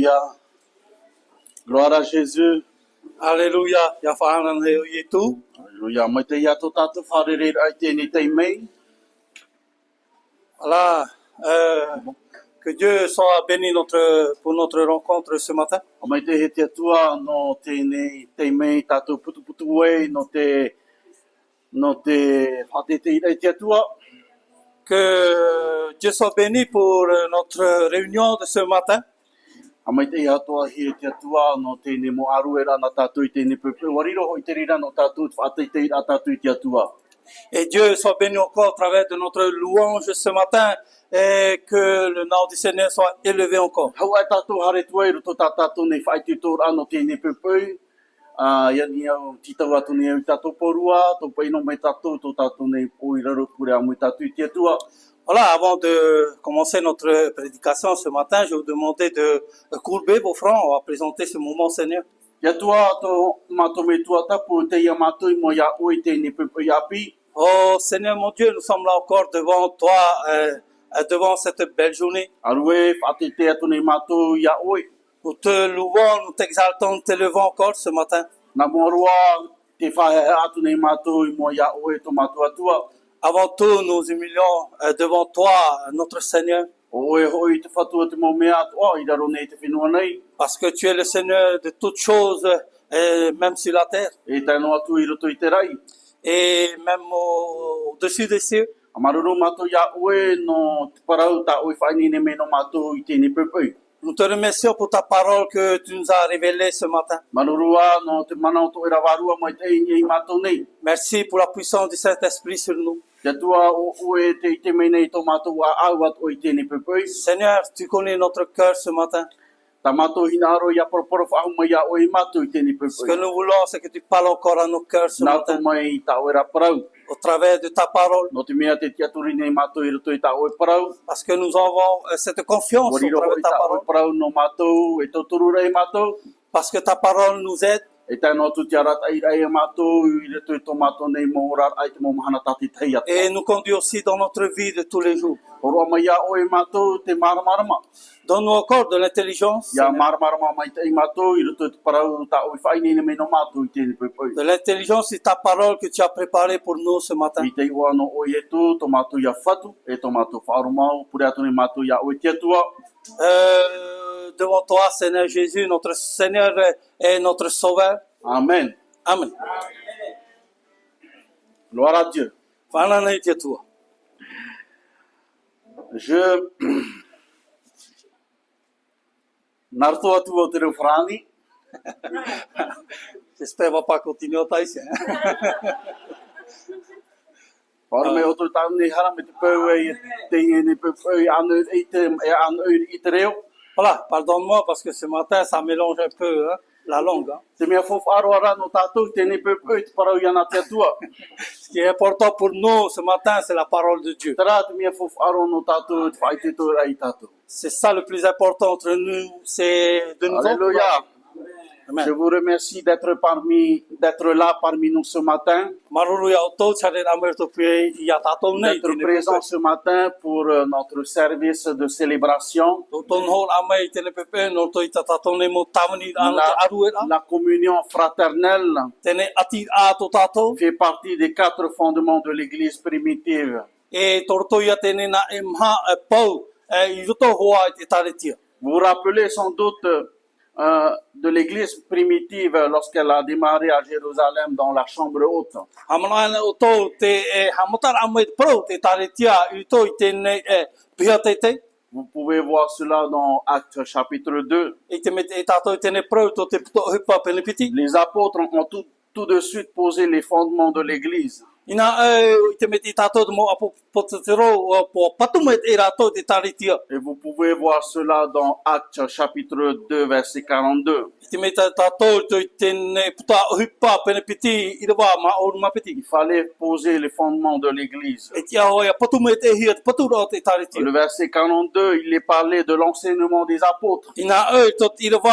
Alléluia. Gloire à Jésus. Alléluia. Ya whahanan he o i tu. Alléluia. Mai te ia tō tātou wharere ai tēnei tei mei. Voilà. Que Dieu soit béni pour notre rencontre ce matin. Mai te he te atua no tēnei tei mei tātou putu e no te whatete ai te atua. Que Dieu soit béni pour notre réunion de ce matin. Mai te ia toa hi te atua no tēnei mo aru e rana tātou i tēnei pepe. Wariro hoi te rira no tātou whateitei a tātou i te atua. Et Dieu soit béni encore à travers de notre louange ce matin et que le nom du Seigneur soit élevé encore. Hau ai tātou hare tua i roto tātou nei whaiti tōra no tēnei pepe. Ia ni au titau atu ni au tātou porua, tō paino mai tātou, tō tātou nei pōi raro kure amu tātou i te atua. Voilà, avant de commencer notre prédication ce matin, je vais vous demander de courber vos fronts. On va présenter ce moment au Seigneur. Ia tua tō mātou me tua tapu te ia mātou i mo ia oi tēnei pepe i api. Oh Seigneur mon Dieu, nous sommes là encore devant toi, devant cette belle journée. Arue, whate te atu nei mātou ia oi. Nous te louons, nous t'exaltons, nous t'élevons encore ce matin. Nā morua te whahe atu nei mātou i mo ia oi tō mātou atua. Avant tout, nous humilions devant toi, notre Seigneur, O oe hoi te whatua te mo mea atua i raro nei te whenua nei. parce que tu es le Seigneur de toutes choses, même sur la terre, E tēno atu i roto i te rai. et même au-dessus des cieux. A maruru mātou ia oi no te parau tā oi whainine me no mātou i tēnei pepe. Nous te remercions pour ta parole que tu nous as révélée ce matin. Marurua no te manao tō era warua mai te ingi i mātou nei. Merci pour la puissance du Saint-Esprit sur nous. Te atua o oe te i te mei nei tō mātou a au atu i tēnei pepe. Seigneur, tu connais notre cœur ce matin. Tā mātou hina aro ia poroporo whaau mai a oi mātou i tēnei pepe. Ce que nous voulons, c'est que tu parles encore à nos cœurs ce Nā matin, tō mai tā oera parau. au travers de ta parole, No te mea te tiaturi nei mātou i roto i tā oe parau. parce que nous avons cette confiance au Wariro travers i de ta tā oe parole, parau no mātou e tōturu rei mātou. parce que ta parole nous aide. E tēnō tu te arata i rei mātou i roto i tō mātou nei mo orar ai te mo mahana tāti tei atu. Et nous conduit aussi dans notre vie de tous les jours. Horoa mai a oe mātou te maramarama. Donne-nous encore de l'intelligence, Ia Seigneur. maramarama mai te i mātou i roto i te parau tā oe whainene me no mātou i tēnei pepe. De l'intelligence et ta parole que tu as préparée pour nous ce matin. I te iwa no oe etu, tō mātou ia whatu, e tō mātou whaarumau, pure atu nei mātou ia oe te atua. Devant toi, Seigneur Jésus, notre Seigneur et notre Sauveur. Amen. Amen. Gloire à Dieu. Whanana i te atua. Je narto atu o te refrani. J'espère qu'on va pas continuer au taïs. Ora me oto tāu nei hara me te pau e te inge nei pau e anu i te reo. Voilà, pardonne-moi parce que ce matin, ça mélange un peu hein, la langue. Hein. Te mea fof aro ara no tātou tēnei pau e te parau i ana te atua. Ce qui est important pour nous ce matin, c'est la parole de Dieu. Tara te mea fof aro no tātou te whai te tōra i tātou. C'est ça le plus important entre nous, c'est de nous Alléluia. encourager. Je Amen. vous remercie d'être là parmi nous ce matin, Maruru au tau chare amer to pue ia tatou nei d'être présent ce matin pour notre service de célébration, ton hol amai tene pepe no to ita tatou nei mo tamani ana te aru era la communion fraternelle tene ati a to tatou fait partie des 4 fondements de l'Église primitive. e torto ia tene na e mha pau I roto hoa i te taretia. Vous vous rappelez sans doute de l'Église primitive lorsqu'elle a démarré à Jérusalem dans la chambre haute. Hamana o tō te hamotara amai te pro te taretia I to I tēnei pia teitei. Vous pouvez voir cela dans Actes chapitre 2. I te mete e tātou I tēnei pro to te puto hupa penepiti. Les apôtres ont tout de suite posé les fondements de l'Église. Ina I te mete I tātou mo apo potero po patumet e rātou te taretia. Et vous pouvez voir cela dans Actes chapitre 2 verset 42. I te mete tātou to I tēnei puta hupa penepiti I rewa ma oru mapiti. Il fallait poser les fondements de l'Église. E tia hoia patumet e hia te patura o te taretia. Le verset 42, il est parlé de l'enseignement des apôtres Ina tot I rewa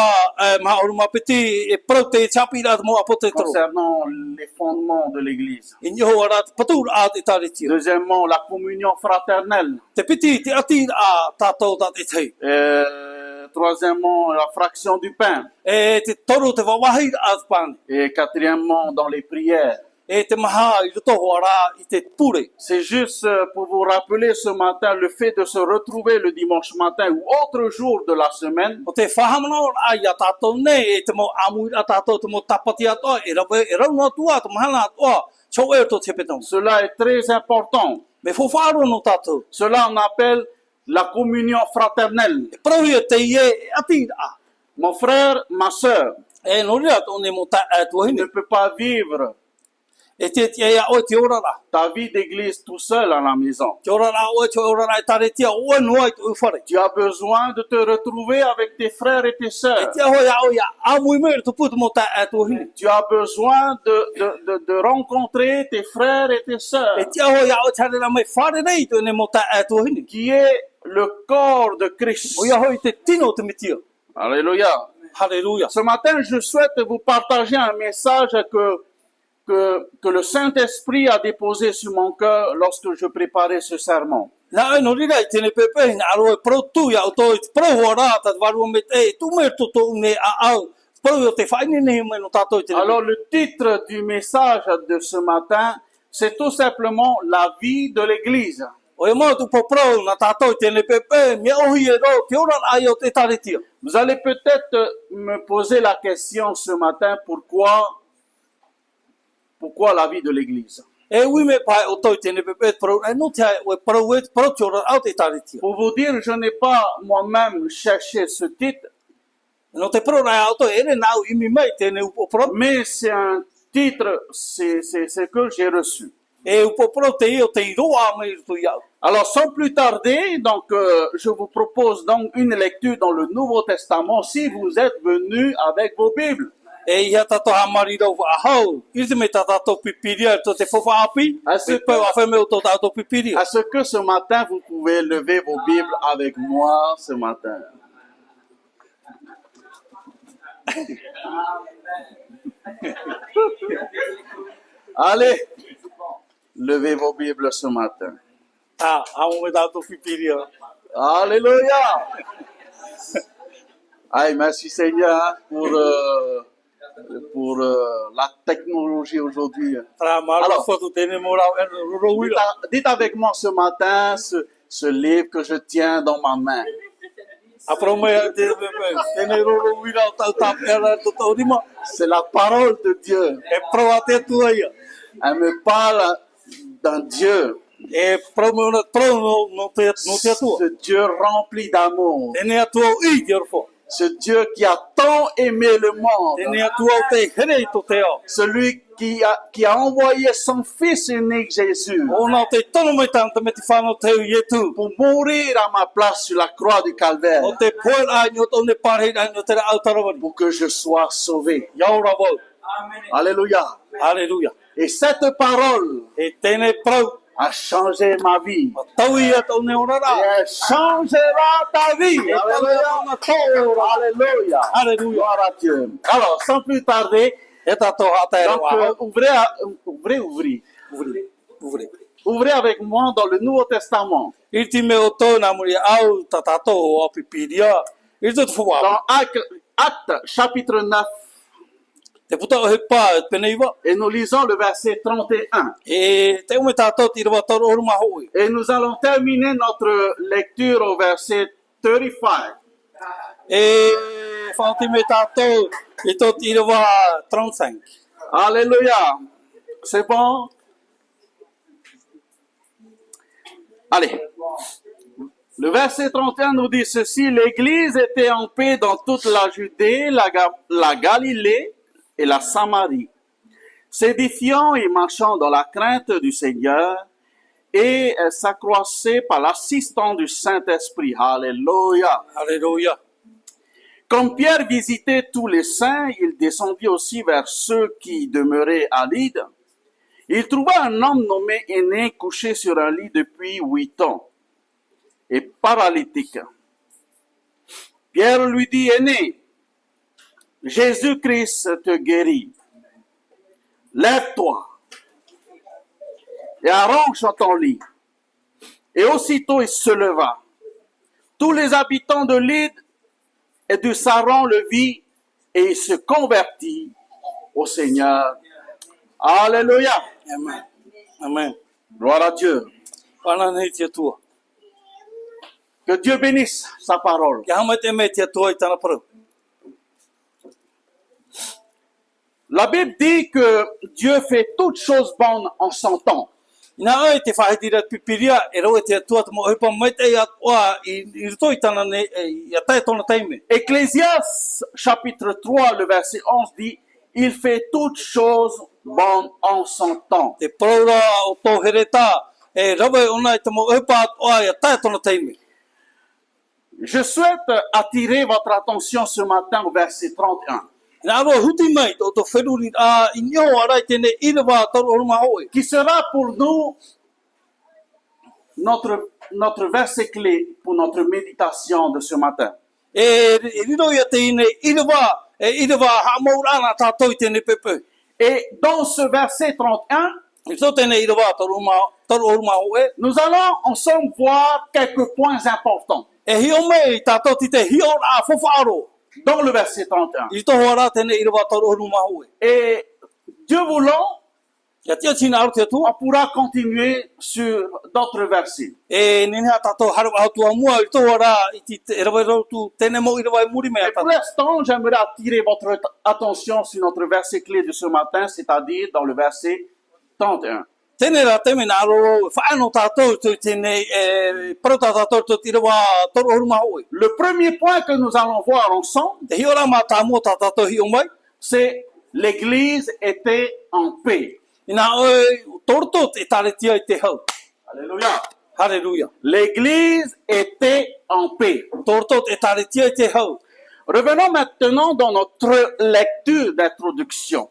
ma oru mapiti e pro te chapi rā mo apo te toro. concernant les fondements de l'Église. I nio ora te patura a te taretia. Deuxièmement, la communion fraternelle. Te piti te ati a tātou tā te tei. Troisièmement, la fraction du pain. E te toru te wawahi a Spani. Et quatrièmement, dans les prières. E te maha I roto hoara I te ture. C'est juste pour vous rappeler ce matin le fait de se retrouver le dimanche matin ou autre jour de la semaine. O te whahamana o ai a tātou nei, e te mo amui a tātou, te mo tapati atoa, e rau atua, te mahana atoa, chau e to te petong. Cela est très important. Me whawharo no tātou. Cela on appelle la communion fraternelle. E prahi e te ie ati a. Mon frère, ma sœur, E no rea tō ne mo ta atua tu hine. ne peux pas vivre E te ia o te orara. ta vie d'église tout seul à la maison. Te orara o te orara e tare tia o noa I te uwhare. Tu as besoin de te retrouver avec tes frères et tes E sœurs. tia hoi o ia amui me te putu mo ta atua hine. Tu as besoin de rencontrer tes frères et tes E sœurs, tia hoi o tare na mai whare nei tō ne mo ta atua hine. qui est le corps de Christ. O ia hoi te tino te mitia. Alléluia. Halleluja. Ce matin, je souhaite vous partager un message que le Saint-Esprit a déposé sur mon cœur lorsque je préparais ce sermon. Na no rira I tēne pepe na aro e protu ia o tō I te prohu rā ta waru me te tu me to to ne a au. Prohu o te whaine ne me no tātou I tēne. Alors, le titre du message de ce matin, c'est tout simplement la vie de l'Église. O e mau tu po prohu na tātou I tēne pepe me ohi e ro te ora ai o te taretia. Vous allez peut-être me poser la question ce matin, pourquoi la vie de l'Église? E ui me pai o tō I tēne pepe prohu e no te ai o e prohu e prohu te ora au te taretia. Pour vous dire, je n'ai pas moi-même cherché ce titre, No te prohu rai au tō ere nau imi mai tēne upo prohu. mais c'est un titre, c'est ce que j'ai reçu. E upo prohu te I o te iroa me I tu iau. Alors, sans plus tarder, donc, je vous propose donc une lecture dans le Nouveau Testament si vous êtes venus avec vos Bibles. E ia tato hamari rau ahau. I te me tato pipiria to te fofa api. Ah, c'est Se pau awhai me o tō tato pipiria. À ce que ce matin, vous pouvez lever vos Bibles avec moi ce matin. Allez, levez vos Bibles ce matin. Ah, amo me tato pipiria. Alléluia. Aïe, merci Seigneur pour la technologie aujourd'hui. Tra maro Alors. foto tēne morau e roroira. Dites avec moi ce matin ce livre que je tiens dans ma main. Apro me tēne roroira o tau tapera to tau rima. C'est la parole de Dieu. E pro a te tua ia. Elle me parle d'un Dieu, E pro no te atua. ce Dieu rempli d'amour, Tēne atua o I te orfo. ce Dieu qui a tant aimé le monde, Tēne atua o te here I to te ao. celui qui a envoyé son Fils unique Jésus Ona o te tono mai tanta me te whanau te u ietu. pour mourir à ma place sur la croix du Calvaire, O te poer ai no tone parhei ai no te ra autarawari. pour que je sois sauvé. Yaura wau. Alléluia. Alleluia. Et cette parole E tēne prau. a changé ma vie. Ma tau ia tau ne orara. Et elle changera ta vie. Alléluia. Alléluia. Alléluia. Gloire à Dieu. Alors, sans plus tarder, E tato hata e donc, roa. ouvrez avec moi dans le Nouveau Testament. I ti me o tōna muri au ta tato o apipiria. I te fuwa. Dans Actes, chapitre 9, Te puta o he pā e pene iwa. et nous lisons le verset 31. E te ume tato ti rawa toro oru maho i. Et nous allons terminer notre lecture au verset 35. E whaoti me tato i tō ti rawa 35. Alléluia. C'est bon? Allez. Le verset 31 nous dit ceci: l'Église était en paix dans toute la Judée, la Galilée et la Samarie, s'édifiant et marchant dans la crainte du Seigneur, et elle s'accroissait par l'assistance du Saint-Esprit. Alléluia. Alléluia. Comme Pierre visitait tous les saints, il descendit aussi vers ceux qui demeuraient à Lyde. Il trouva un homme nommé Aîné couché sur un lit depuis 8 ans et paralytique. Pierre lui dit: Aîné, Jésus-Christ te guérit. Lève-toi et arrange ton lit. Et aussitôt il se leva. Tous les habitants de Lyde et de Saron le vit et il se convertit au Seigneur. Alléluia. Amen. Amen. Gloire à Dieu. Pana nei te tua. Que Dieu bénisse sa parole. Kia hama te me te tua I tana parau. La Bible dit que Dieu fait toutes choses bonnes en son temps. Ina ai te whahitira pipiria e roe te tua te mo hepa mai te atua I rito I tana ne I atai tona taime. Ecclésias chapitre 3, le verset 11 dit, il fait toutes choses bonnes en son temps. Te praura o tō hereta e rawe ona I te mo hepa atua I atai tona taime. Je souhaite attirer votre attention ce matin au verset 31, Ina aroa huti mai o tō wheruri a I nio arai tene irawa taru oruma hoe. qui sera pour nous notre verset clé pour notre méditation de ce matin. E riro ia te ine irawa ha maurana tātou I tene pepe. Et dans ce verset 31, I tō tene irawa taru oruma hoe. nous allons ensemble voir quelques points importants. E hio mai tātou ti te hio a fofaro. Dans le verset 31. I tō hora tene irawa taru oruma hoe. Et Dieu voulant, Ia tia tina aru te on tua. pourra continuer sur d'autres versets. E nene tātou haru autua mua I tō hora I ti te irawa rautu tene mo irawa muri mea Et pour tātou. l'instant, j'aimerais attirer votre attention sur notre verset clé de ce matin, c'est-à-dire dans le verset 31. Tene rā teme nā aro whaano tātou tu tene parauta tātou tu irawa taru oruma hoe. Le premier point que nous allons voir ensemble, Te hio rā mā tā mua tā tātou hio mai. c'est l'Église était en paix. Ina oi torto e tare tia I te hau. Alléluia. Halleluja. L'Église était en paix. Torto e tare tia I te hau. Revenons maintenant dans notre lecture d'introduction.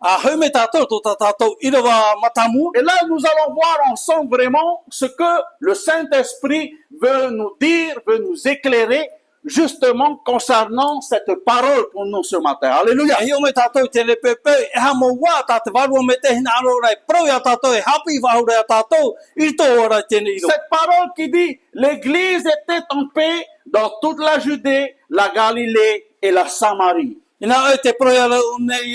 A haume tātou tō tā tātou irawa matamu. Et là, nous allons voir ensemble vraiment ce que le Saint-Esprit veut nous dire, veut nous éclairer justement concernant cette parole pour nous ce matin. Alléluia. E hio me tātou I tene pepe, e ha mo wā tāte warua me te hina aro rai prau ia tātou, e hapi wahura ia tātou, I tō ora tene iro. Cette parole qui dit, l'Église était en paix dans toute la Judée, la Galilée et la Samarie. Ina oi te prau ia rau nei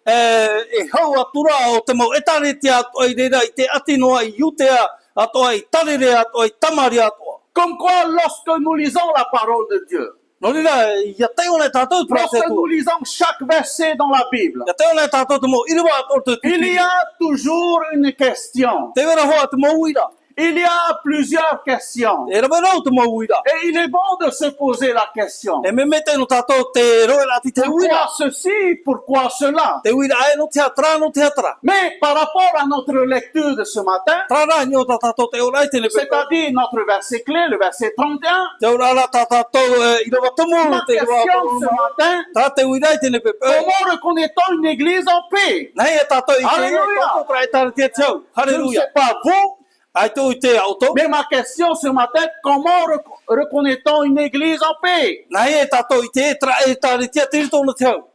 e hau atura o te mau e tare tia atoa I reira I te atinoa I utea atoa I tarere atoa I tamari atoa. Comme quoi, lorsque nous lisons la parole de Dieu, No rira, ia te ona tātou prau te lorsque nous tua. lisons chaque verset dans la Bible, Ia te ona tātou te mau irawa atoa te il y tupi. a toujours une question. Te wera hoa te mau ira. Il y a plusieurs questions. E rawa rau te mau ira. Et il est bon de se poser la question. E me mete no tātou te roe rati te uira. Pourquoi ceci? Pourquoi cela? Te uira ae no te atra, no te atra. Mais par rapport à notre lecture de ce matin, Trara nio tā tātou te ora I tene pepe. c'est-à-dire notre verset clé, le verset 31, Te ora ala tā tātou irawa tomu, ma te irawa question ce tomu. matin, Tā te uira I tene pepe. comment reconnaît-on une église en paix? Nei e tātou I te Halleluja. tātou tra e tāre te tau. Je ne Halleluja. sais pas vous, Ai tō I te auto. mais ma question ce matin, comment reconnaît-on une église en paix? Nei e tātou I te tra e tāre te te rito no tau.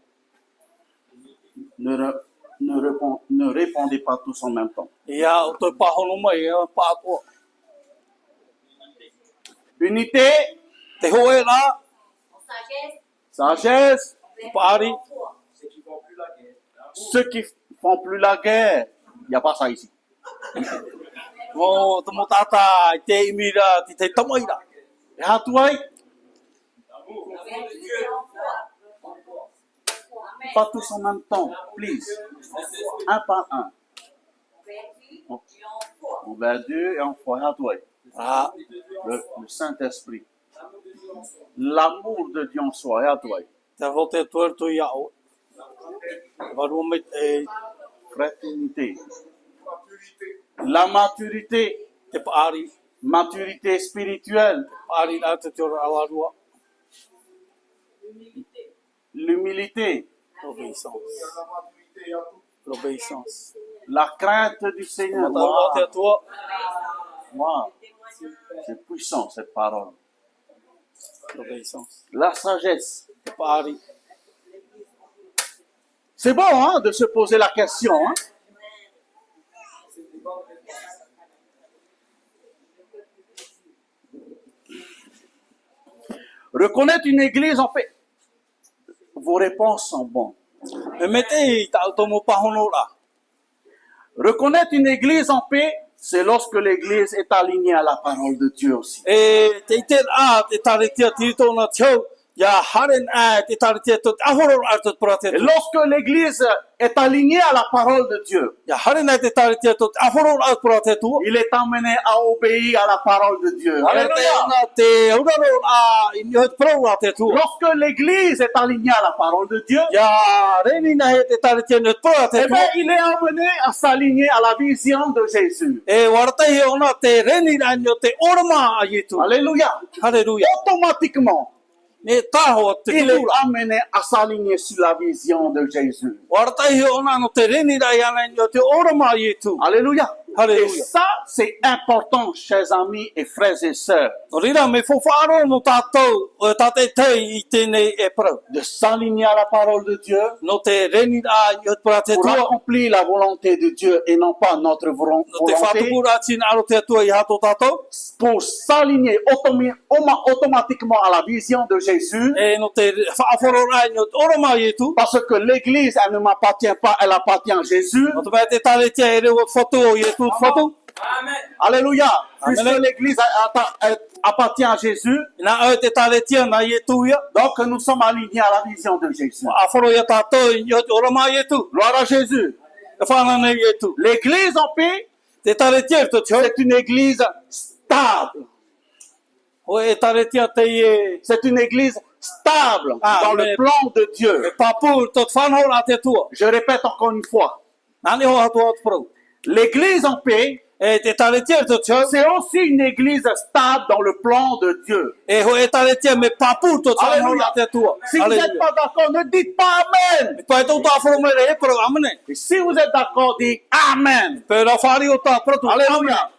Ne répondez pas tous en même temps. Ia o tō pahono mai e pātoa. Unité, Te hoe rā, sagesse, pāri. ceux qui font plus la guerre. Il n'y a pas ça ici. Mo te mo tāta I te imira ti te tamaira. Et à toi, pas tous en même temps, please. Un par un. On va deux et on fait à toi. Ah, Le Saint-Esprit. L'amour de Dieu en soi, à toi. te rote tuertu I au. Waru me te Fraternité. La maturité. te pāri. Maturité spirituelle. Pāri rā te ora awarua. L'humilité. L'obéissance. La crainte du Seigneur. Mata ora te atua. Wow. C'est puissant cette parole. L'obéissance. La sagesse. Te pāri. C'est bon hein, de se poser la question. Hein? Reconnaître une église en paix. vos réponses sont bonnes. E me te i ta tomo pahono la. Reconnaître une église en paix, c'est lorsque l'église est alignée à la parole de Dieu aussi. E te ite a te tare tia tito na tau. Ya haren a te tare tia tot ahoro a tot prate. Et lorsque l'église est alignée à la parole de Dieu, Ya haren a te tare tia tot ahoro a prate tu. il est amené à obéir à la parole de Dieu. Alléluia. Na te uraro a inyo pro a te tu. Lorsque l'église est alignée à la parole de Dieu, Ya reni na he te tare tia net prate eh tu. bien, il est amené à s'aligner à la vision de Jésus. E wartai ona te reni na nyo te orama a yitu. Alléluia. Hallelujah. Automatiquement, Ne taho te il est tura. amené à s'aligner sur la vision de Jésus. Wartai ona no te reni na yana nyo te orama a yitu. Alléluia. Et Alléluia. ça, c'est important, chers amis et frères et sœurs, No rira me fofaro no tātou o tate tei I tēnei e parau. de s'aligner à la parole de Dieu No te reni a iot para te pour tua. accomplir la volonté de Dieu et non pas notre No te volonté, whatukura tin aro te tua I hato tātou. pour s'aligner automatiquement à la vision de Jésus, E no te whaaforo rai no te orama I tu. parce que l'Église, elle ne m'appartient pas, elle appartient à Jésus. No te mai te tare tia e reo whatu o I tu whatu. Alléluia. Puisque Amen. l'Église appartient à Jésus, Nā au te tare tia na I tu ia. donc nous sommes alignés à la vision de Jésus. Aforo ia tātou I iot orama I tu. Gloire à Jésus. E whanana I tu. L'Église en paix, Te tare tia to tio. c'est une Église stable. O e tare tia te e. C'est une Église stable Ah, dans mais- le plan de E Dieu. papu tot whanau la te tua. Je répète encore une fois. Nani ho hatu hatu parau. L'Église en paix, E te tare tia to tio. c'est aussi une Église stable dans le plan de Dieu. E ho e tare tia me papu tot whanau Alléluia. la te tua. Si vous n'êtes pas d'accord, ne dites pas Amen. Pai tau tā whoro mai re parau amane. Et si vous êtes d'accord, dites Amen. Pe ra whari o tā paratu. Alléluia.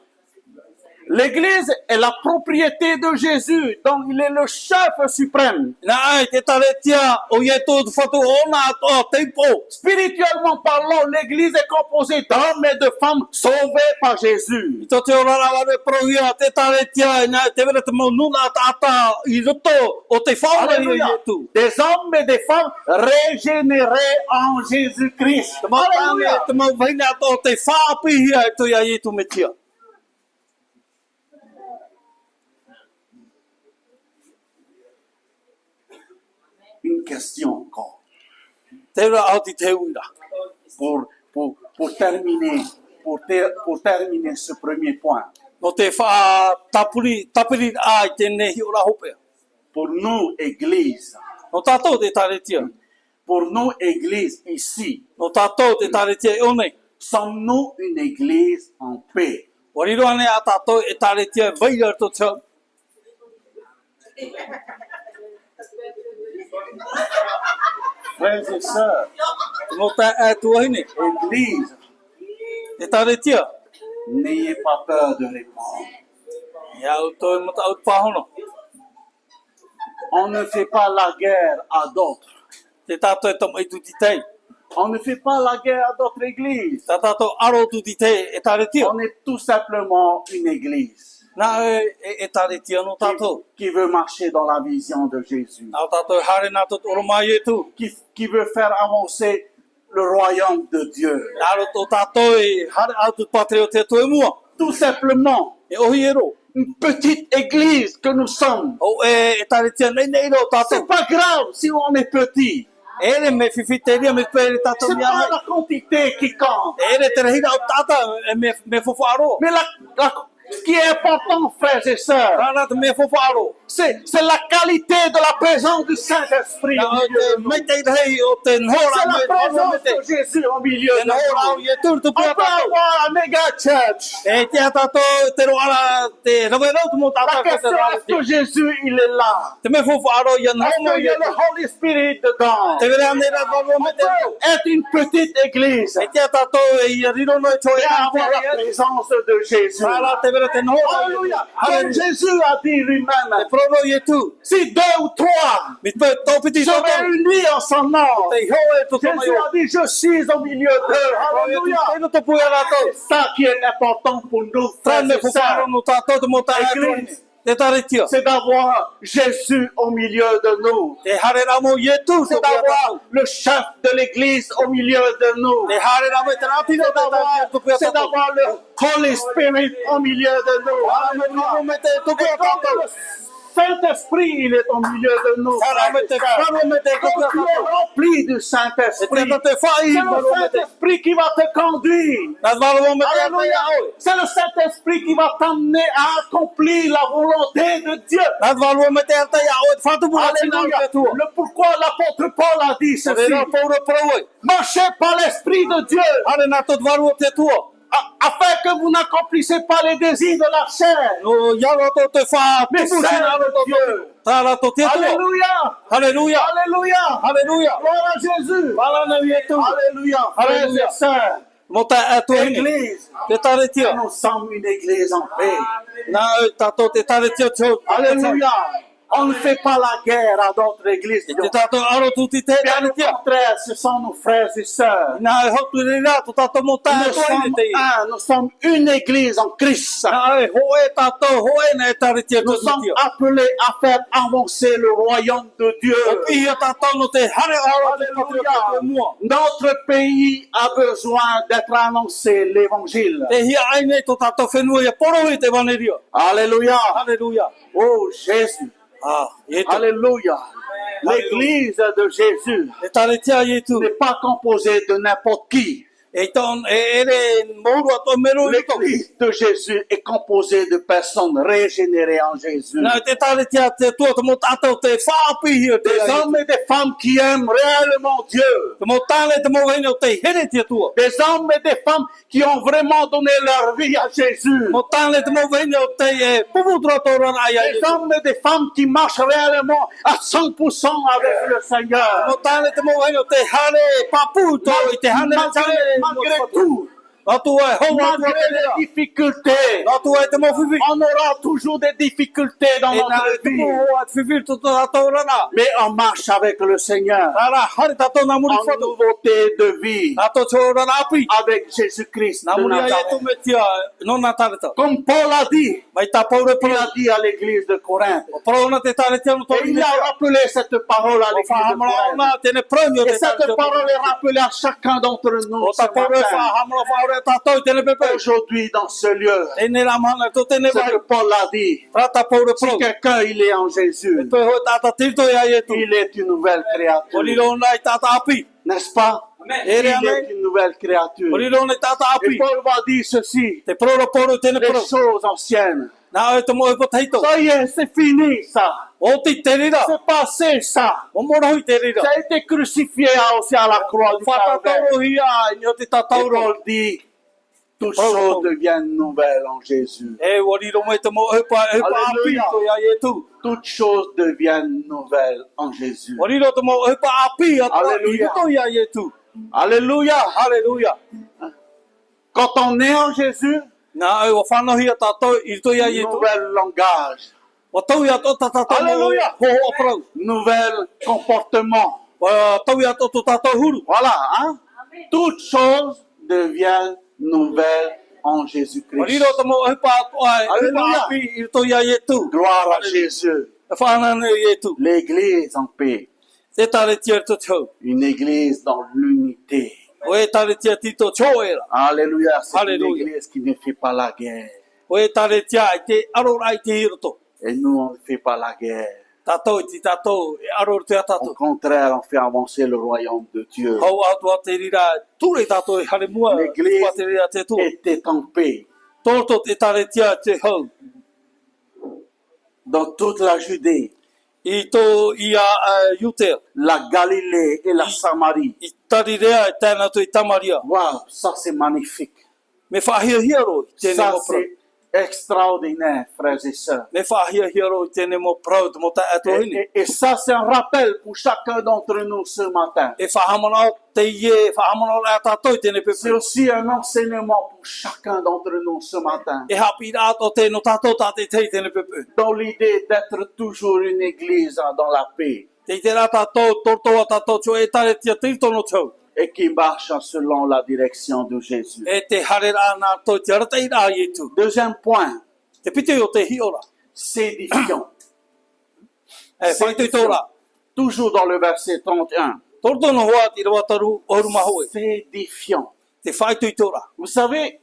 L'Église est la propriété de Jésus, donc il est le chef suprême. Nā ai te tare tia o ie tō whatu o nā tō teipo. Spirituellement parlant, l'Église est composée d'hommes et de femmes sauvés par Jésus. I tō te ora rawa re parau ia te tare tia i nā te vera te mau nuna tātā I roto o te whaura I Alléluia. ie tu. Des hommes et des femmes régénérés en Jésus-Christ. Te mau tāne, Alléluia. te mau vaina tō te whāpihia e tō ia I tu me tia. Une question encore Te ura au ti te uira. pour terminer, pour terminer ce premier point. No te wha tapiri ai tēnei hi ora hopea. Pour nous, Église, No tātou te tare tia. pour nous, Église ici, No tātou te tare tia e onei. sommes-nous une Église en paix? Wariro ane a tātou e tare tia vai ar tō tau. Frères et sœurs, No tā e tuahine. Église, Te tare tia. n'ayez pas peur de répondre. Ia au tō e mata au pāhono. On ne fait pas la guerre à d'autres. Te tātou e tam ai tu ti tei. On ne fait pas la guerre à d'autres églises. Tā tātou aro tu ti tei e tare tia. On est tout simplement une église Nā e tare tia no tātou. qui veut marcher dans la vision de Jésus, Nā tātou hare nā tot oro mai e tu. qui veut faire avancer le royaume de Dieu. Nā ro tō tātou e hare au tu patre o te to e mua. Tout simplement, E ohi e ro. une petite église que nous sommes. O e tare tia nei nei ro C'est tātou. pas grave si on est petit. Ere me whiwhiteria me pere tātou C'est mea pas hai. la quantité qui compte. Ere te rehira o tāta me whawharo. Mais ce qui est important, frères et sœurs, Rāna te me whawharo. c'est la qualité de la présence du Saint-Esprit au milieu de nous. Mei te rei o te nhora C'est la me présence me te. de Jésus au milieu Te de nhora o nous. ie tūrtu On pia peut tātou. avoir un méga church. E te tātou te roara te rawerau tu mo La tātou te question rāra est-ce que Jésus, il est là? Te me whawharo ia Est-ce nhomo qu'il y ia a le Holy Spirit dedans? te vere ane ra waro On me te. peut être une petite église E te tātou e ia riro no e toi et avoir la présence de Jésus. Rāra te vere te nhora. Alléluia. Comme Jésus a dit Te lui-même, prono ia tu. si 2 ou 3 Mi te tōpiti se tātou. réunissent en son nom, Te hoe tu kama Jésus yo. a dit, je suis au milieu d'eux. Alléluia. Tēnu te puia rātou. C'est ça qui est important pour nous, frères Tāne et whawharo sœurs. no tātou te mo tā Église, Te taretia. c'est d'avoir Jésus au milieu de nous. Te harera mo Iesu C'est to kia d'avoir tātou. le chef de l'église au milieu de nous. Te harera mo te rāpina C'est te tātou to kia c'est tātou. d'avoir le Holy Spirit au milieu de nous. Harera mo te to kia Et comme tātou. le Saint-Esprit, il est au milieu de nous. Harera mo te wharo me te to Quand kia tu es tātou. rempli du E Saint-Esprit, te te whai c'est wharo le me te. Saint-Esprit qui va te conduire. Nā wharo me te Alléluia. atai aoi. C'est le Saint-Esprit qui va t'amener à accomplir la volonté de Dieu. Nā wharo me te atai aoi. Whātupura tina o Alléluia. te tua. Le pourquoi l'apôtre Paul a dit Te ceci. rā paura paroi. Marchez par l'Esprit de Dieu, Hare nā tot wharo te tua. afin que vous n'accomplissez pas les désirs de la chair, No iaro to te wha mais tupu celle sina de to Dieu. Tā rā to te tua. Alléluia. Halleluja. Alléluia. Halleluja. Gloire à Jésus. Palana Iesu. Alléluia. Frères Alléluia. et sœurs, Mo ta atuhini. Église, Te taretia. nous sommes une église en paix. Nā tato te taretia tō. Alléluia. On ne fait pas la guerre à d'autres églises. Te tato aro tu te Bien au taretia. contraire, ce sont nos frères et sœurs. Nā hotu re rā tu tato mo tā Nous atuhini sommes te. un, nous sommes une église en Christ. Nā hoe tato hoe nā taretia Nous tō sommes tia. appelés à faire avancer le royaume de Dieu. O pihia tato no te hare aro te tato mua. Notre pays a besoin d'être annoncé l'évangile. Te hia aine to tato whenua ia porohi te waneria. Alléluia. Halleluja. Oh Jésus. Ah, Iesu. Alléluia. L'église de Jésus Te taretia Iesu. n'est pas composée de n'importe qui. E ton ere mouru ato mero i to. L'église de Jésus est composée de personnes régénérées en Jésus. Nā te taretia te tua te mo tātou te whāpihia te Des ai. hommes et des femmes qui aiment réellement Dieu. Te mo tāne te mo hene o te here te tua. Des hommes et des femmes qui ont vraiment donné leur vie à Jésus. Mo tāne te mo hene o te puputura tōra ai ai. Des hommes et des femmes qui marchent réellement à 100% avec le Seigneur. Mo tāne te mo hene o te hare papu tō i te hane Malgré tout, Nā tu ai hou atu a malgré te les rea. difficultés, Nā tu ai te mo whiwhi. on aura toujours des difficultés dans E nā notre te vie. mo hoa te whiwhi to tā tōra nā. Mais on marche avec le Seigneur Tāra hare tātou nā muri en whatu. nouveauté de vie Nā tō tōra nā api. avec Jésus-Christ Nā de muri ai e Nazareth. tu me tia no nā tareta. Comme Paul a dit, Mai tā paure il pura. a dit à l'église de Corinthe. O parona te taretia no Et tōri il me a tia. rappelé cette parole à O l'église de whahamara Corinthe. ona tēne prēmio Et te cette taretia. parole est rappelée à chacun d'entre nous O ce tā paure matin. whahamara whaore tātou tēne pepe. Aujourd'hui dans ce lieu. Tēne rā mana tō tēne Ce que wai. Paul a dit. Rata paure Si pro. quelqu'un il est en Jésus, Toi ho tata tirto ia e tu. il est une nouvelle créature. Olilo nai tata api. N'est-ce pas? Il Ere est ame. une nouvelle créature. Olilo nai tata Et api. Paul va dire ceci. Te pro poro tēne Les pro. choses anciennes. Nā e te mo e po teito. Ça y est, c'est fini ça. O te te rira. C'est passé ça. O mora hui te rira. Ça a été crucifié aussi à la croix du Whata Calvaire. tauro hia i o te Et tatauro. Paul dit, toutes choses deviennent nouvelles en Jésus. E olilo mai te mo e pa api Alléluia. to ia e tu. Toutes choses deviennent nouvelles en Jésus. Olilo te mo e pa api a to i Alléluia. to ia e tu. Alléluia. Halleluja. Quand on est en Jésus, Nā e o whanohi a tātou i to ia e tu. nouvel langage, O tau ia to tātou mo Alléluia. ho o prau. nouvel comportement. O tau ia to tātou huru. Voilà, hein? Toutes choses deviennent nouvelles en Jésus-Christ. Olilo te mo e pa ai e pa Alléluia. api i to ia e tu. Gloire à Jésus. E whanana i e tu. L'église en paix. Te tare tia to tau. Une église dans l'unité. O e tare tia tito tō e ra. Alléluia. C'est une Alléluia. église qui ne fait pas la guerre. O e tare tia i te arora i te hiroto. Et nous, on ne fait pas la guerre. Tātou i te tātou e arora te Au tātou. contraire, on fait avancer le royaume de Dieu. Hau atua te rira, ture tātou e hare mua. L'église Tua te rira te tū. était en paix Tōto te tare tia te hau. dans toute la Judée, I tō i a Iutea. la Galilée et la Samarie. I tari rea e tēnā tu i Tamaria. Waouh, ça c'est magnifique. Me whahia hiaro i tēne Ça mo prau. c'est extraordinaire, frères et sœurs. Me whahia hiaro i tēne mo prau te mo ta ato hini. Et ça c'est un rappel pour chacun d'entre nous ce matin. E whahamana o te ie, whahamana o rea tātou i tēne C'est pepe. aussi un enseignement pour chacun d'entre nous ce matin. E hapi rāto te no tātou tāte te i tēne pepe. Dans l'idée d'être toujours une église dans la paix Te te rā tātou, tortoa tātou tō e tare tia tirtono tau. et qui marche selon la direction de Jésus. E te hare rā nā tō te arata i rā i tu. Deuxième point, Te pite o te hiora. sédifiant. Whaitui Toujours dans le verset 31. Tortono hoa ti rawa taru oru mahoe. Sédifiant. Te whaitui tora. Vous savez,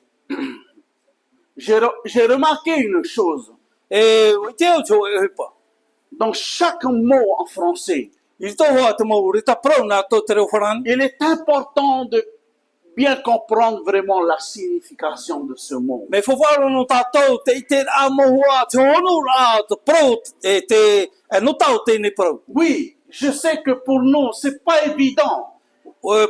j'ai remarqué une chose. Witeo cho e hupa. Dans chaque mot en français, I tō hoa te mau rita prau nā tō te reo wharani. il est important de bien comprendre vraiment la signification de ce mot. Me whawharo no tātou te i te a mohua te honu rā te prau te no tau tēnei prau. Oui, je sais que pour nous, c'est pas évident.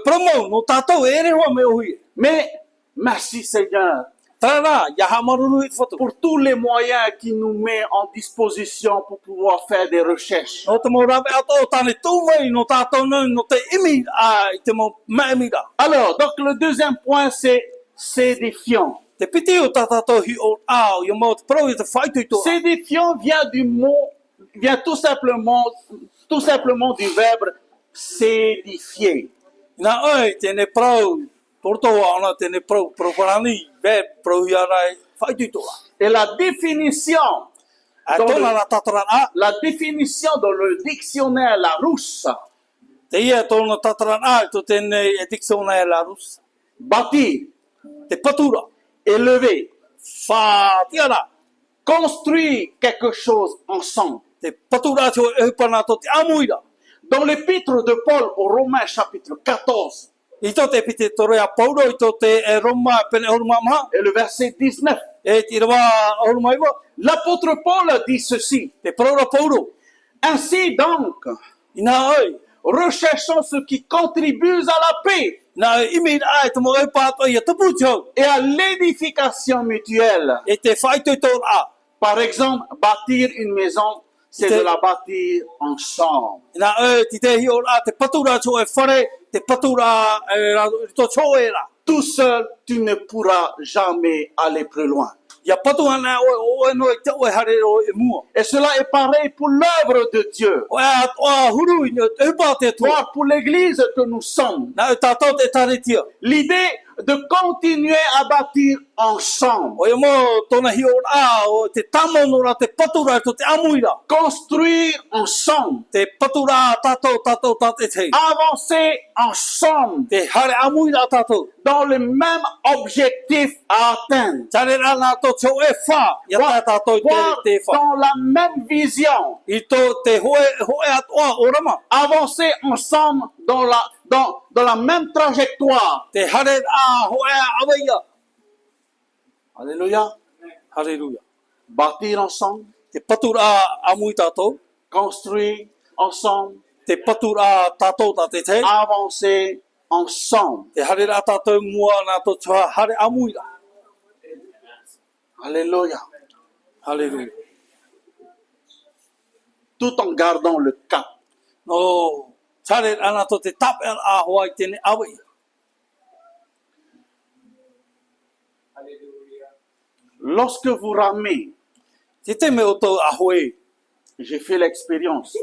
Pramo no tātou e rehoa me ohi. Mais merci Seigneur Tara, ia ha maruru i te whatu. pour tous les moyens qu'il nous met en disposition pour pouvoir faire des recherches. No te mau rawe ato tāne tūmai no tātou nau no te imi i te mau maemira. Alors, donc le deuxième point, c'est sédifiant. Te piti o tātou hi o au, ia mau te prau i te whaitui tō. Sédifiant vient tout simplement du verbe sédifier. Nā oi, tēne prau, tortoa ana tēne prau, parani, prau i arai, whaitui tō. Et la définition, dans Tōna le, rā tatara a, la définition dans le dictionnaire Larousse, te ia tōna tatara a, tō tēne e diksona e la rus. bâtir, Te patura, élever, whātiara, construire quelque chose ensemble. te patura tō e hupana tō te amuira. Dans l'épître de Paul aux Romains chapitre 14 I tō te piti tore a Paulo, i tō te e Roma pene horuma maha, et le verset 19, e ti rawa horuma iwa, l'apôtre Paul dit ceci: te praura Paulo. Ainsi donc, I nā oi, recherchons ce qui contribue à la paix nā imi ai te mo e pāto i a tapu tau, et à l'édification mutuelle. e te whaitui tō a. Par exemple, bâtir une maison, c'est de la bâtir ensemble. Nā oi, ti te hi o a, te patura tō e whare, te patura tō tō e ra. Tout seul, tu ne pourras jamais aller plus loin. Ia patu ana o e no e te o e hare o e mua. Et cela est pareil pour l'œuvre de Dieu. O e huru i te hupa te tua. Toi, pour l'église que nous sommes, Nā e tātou te taretia. l'idée de continuer à bâtir ensemble, O e mo tōna hi o a, o te tamono ra te patura tō te amuira. construire ensemble, Te patura tātou tate te. avancer ensemble Te hare amuira tātou. dans le même objectif à atteindre, Tare rā nā tō tō e whā. Ia tā tātou voir te whā. dans la même vision, I tō te hoe atoa o rama. avancer ensemble dans la même trajectoire. Te hare a hoe awaia. Alléluia. Halleluja. Bâtir ensemble, Te patura amui tātou. construire ensemble, Te patura tātou tate te. avancer ensemble. Te hare rā tātou mua nā tō tua hare amuira. Alléluia. Halleluja. Tout en gardant le cap. No, tare ana tō te tape a hoa i tēne awai. Lorsque vous ramez, Te te me o tō a hoe. j'ai fait l'expérience.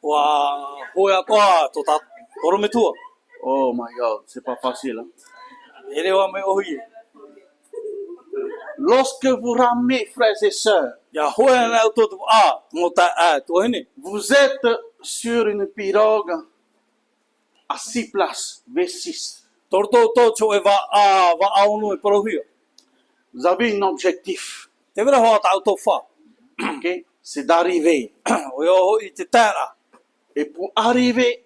Wa hoe atoa tō tā toro me tua. Oh my God, c'est pas facile. Hein? E rewa me ohi. Lorsque vous ramez, frères et sœurs, Ia hoe ana o tō a, mō tā a, tō hene. vous êtes sur une pirogue à 6 places, V6. Toro tō tō e wa aonu e parohia. Vous avez un objectif, Te vera hoa tāu tō wha. ok? C'est d'arriver. O yo i te tēra. Et pour arriver,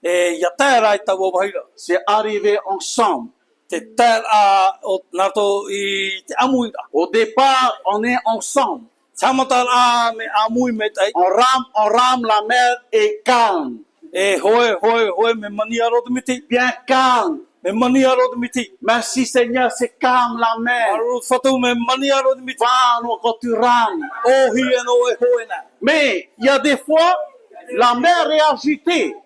E ia tēra i tau o wahira. c'est arriver ensemble. Te tēra o nā tō i te amuira. Au départ, on est ensemble. Tamata a me amui me tai. On rame, la mer est calme, E hoe me mani aro te miti. bien calme. Me mani aro te miti. Merci Seigneur, c'est calme la mer. Aro whatu me mani aro te miti. Calme quand tu rames. O hi no e hoe na. Mais il y a des fois, la mer est agitée.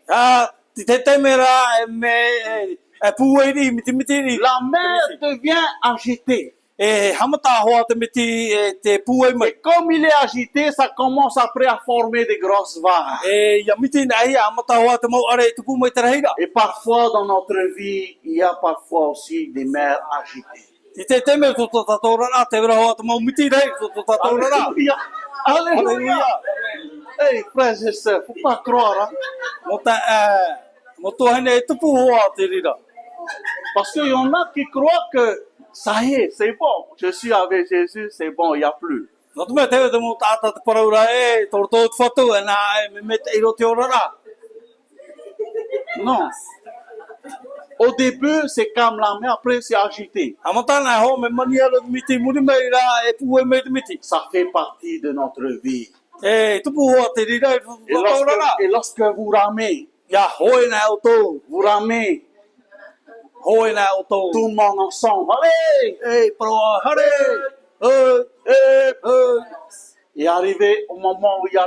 Te te mera me pueri miti miti ri. La mer devient agitée. E hamata hoa te miti te puei mai. Et comme il est agité, ça commence après à former des grosses vagues. E ia miti na ia hamata hoa te mau are tuku mai te rahira. Et parfois, dans notre vie, il y a parfois aussi des mers agitées. Ti te teme to tatora te vera ho mo miti dai to tatora. Alléluia. Alléluia. Hey, frères et sœurs, faut pas croire. Hein? Mo to hane tupu ho te rira. Parce qu'il y en a qui croient que ça y est, c'est bon. Je suis avec Jésus, c'est bon, il n'y a plus. No tu me te te mo tata te paraura to to foto na me te iro te ora. Non. Au début, c'est calme la mais après, c'est agité. Amotana ho me mania lo miti muri mai ra e pu e me miti. Ça fait partie de notre vie. Tupu ho te rira Et lorsque vous ramez, ya hoi na auto, vous ramez hoi na auto. tout le monde ensemble. Allez! Pro hare. Et arrivé au moment où il y a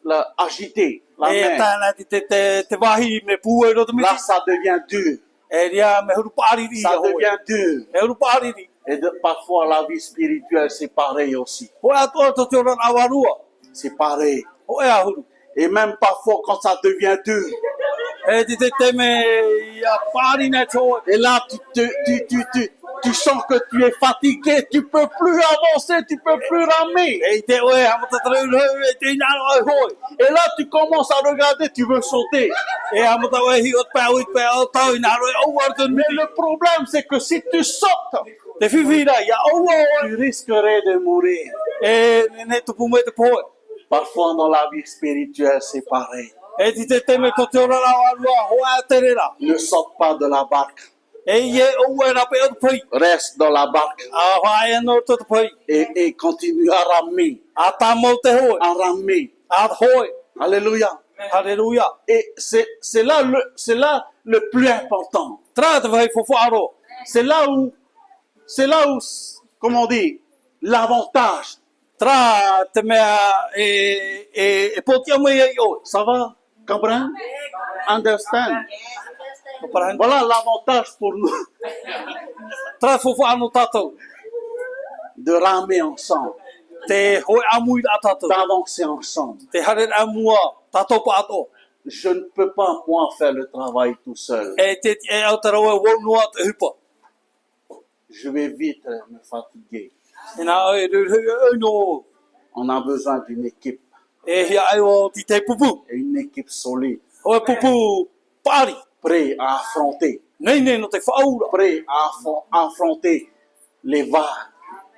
la agité, la main. Tana te wahi me pu e ro te miti. Là, ça devient dur. Ria me huru pari ri Ça devient dur. Me huru pari ri. Et parfois, la vie spirituelle, c'est pareil aussi. Ho ato to te ora awarua. C'est pareil. Ho e ahuru. Et même parfois, quand ça devient dur, Te me ya pari na cho. et là, tu sens que tu es fatigué, tu peux plus avancer, tu peux plus ramer. Te oe hamata tare te na hoi. Et là, tu commences à regarder, tu veux sauter. Hamata oe hi o pa o tau na ro o war te Mais le problème, c'est que si tu sautes, te fifira ya o tu risquerais de mourir. ne tu pume te poe. Parfois, dans la vie spirituelle, c'est pareil. Te me to te ora awarua ho a te rera. Ne saute pas de la barque. Ye o e ra pe o pai. Reste dans la barque A vai no to pai. et continue à ramer, A ta mo te hoi. à ramer. A hoi. Alléluia. Alléluia. Et c'est là le plus important. Tra te vai fo aro. C'est là où, comment on dit, l'avantage. Tra te mea e poti mo ye o. Ça va, Cabrin? Understand? Para Voilà l'avantage pour nous tra fo ano tato. de ramer ensemble, Te hoi amui atato. d'avancer ensemble. Te hare amua tato pa ato. Je ne peux pas, moi, faire le travail tout seul. Te au tara o wonua te hupa. Je vais vite me fatiguer. Ina no On a besoin d'une équipe, hia ai o ti te pupu. et une équipe solide, O pupu pari. prêt à affronter, Nei no te whaura. prêt à affronter les vagues,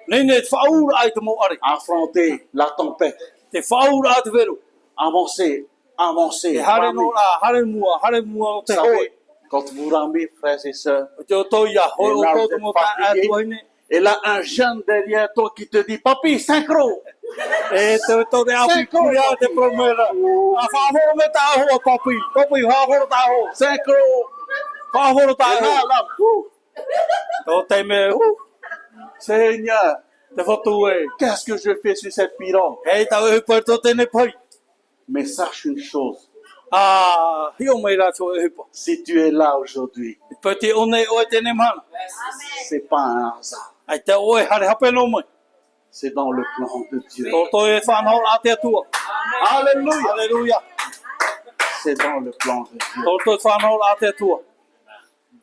Nei te whaura ai te mo are. affronter la tempête, Te whaura te veru. avancer, Te hare no ramer. la, hare mua o te Vous hoi. savez, quand vous ramez, frères et sœurs, Te o toi ia hoi Et o là, tō vous te êtes mo ta fatigué. atu hine. et là, un jeune derrière toi qui te dit, Papi, synchro. Te tō te api Synchro. kuria te promera. A whahoro me tā hoa papi. Papi whahoro tā hoa. Synchro. Whahoro tā Et là, hoa. là, Tō te me Seigneur, te whatu e. qu'est-ce que je fais sur cette pirogue? Hei tau e pai tō tēne pai. Mais sache une chose, Hio mai rā tō e hupa. si tu es là aujourd'hui, Pai te one o e tēne mana. c'est pas un hasard. Ai te o e hare hape no mai. C'est dans le plan de Dieu. Tō e whanau a te atua. Alléluia. Halleluja. C'est dans le plan de Dieu. Tō e whanau a te atua.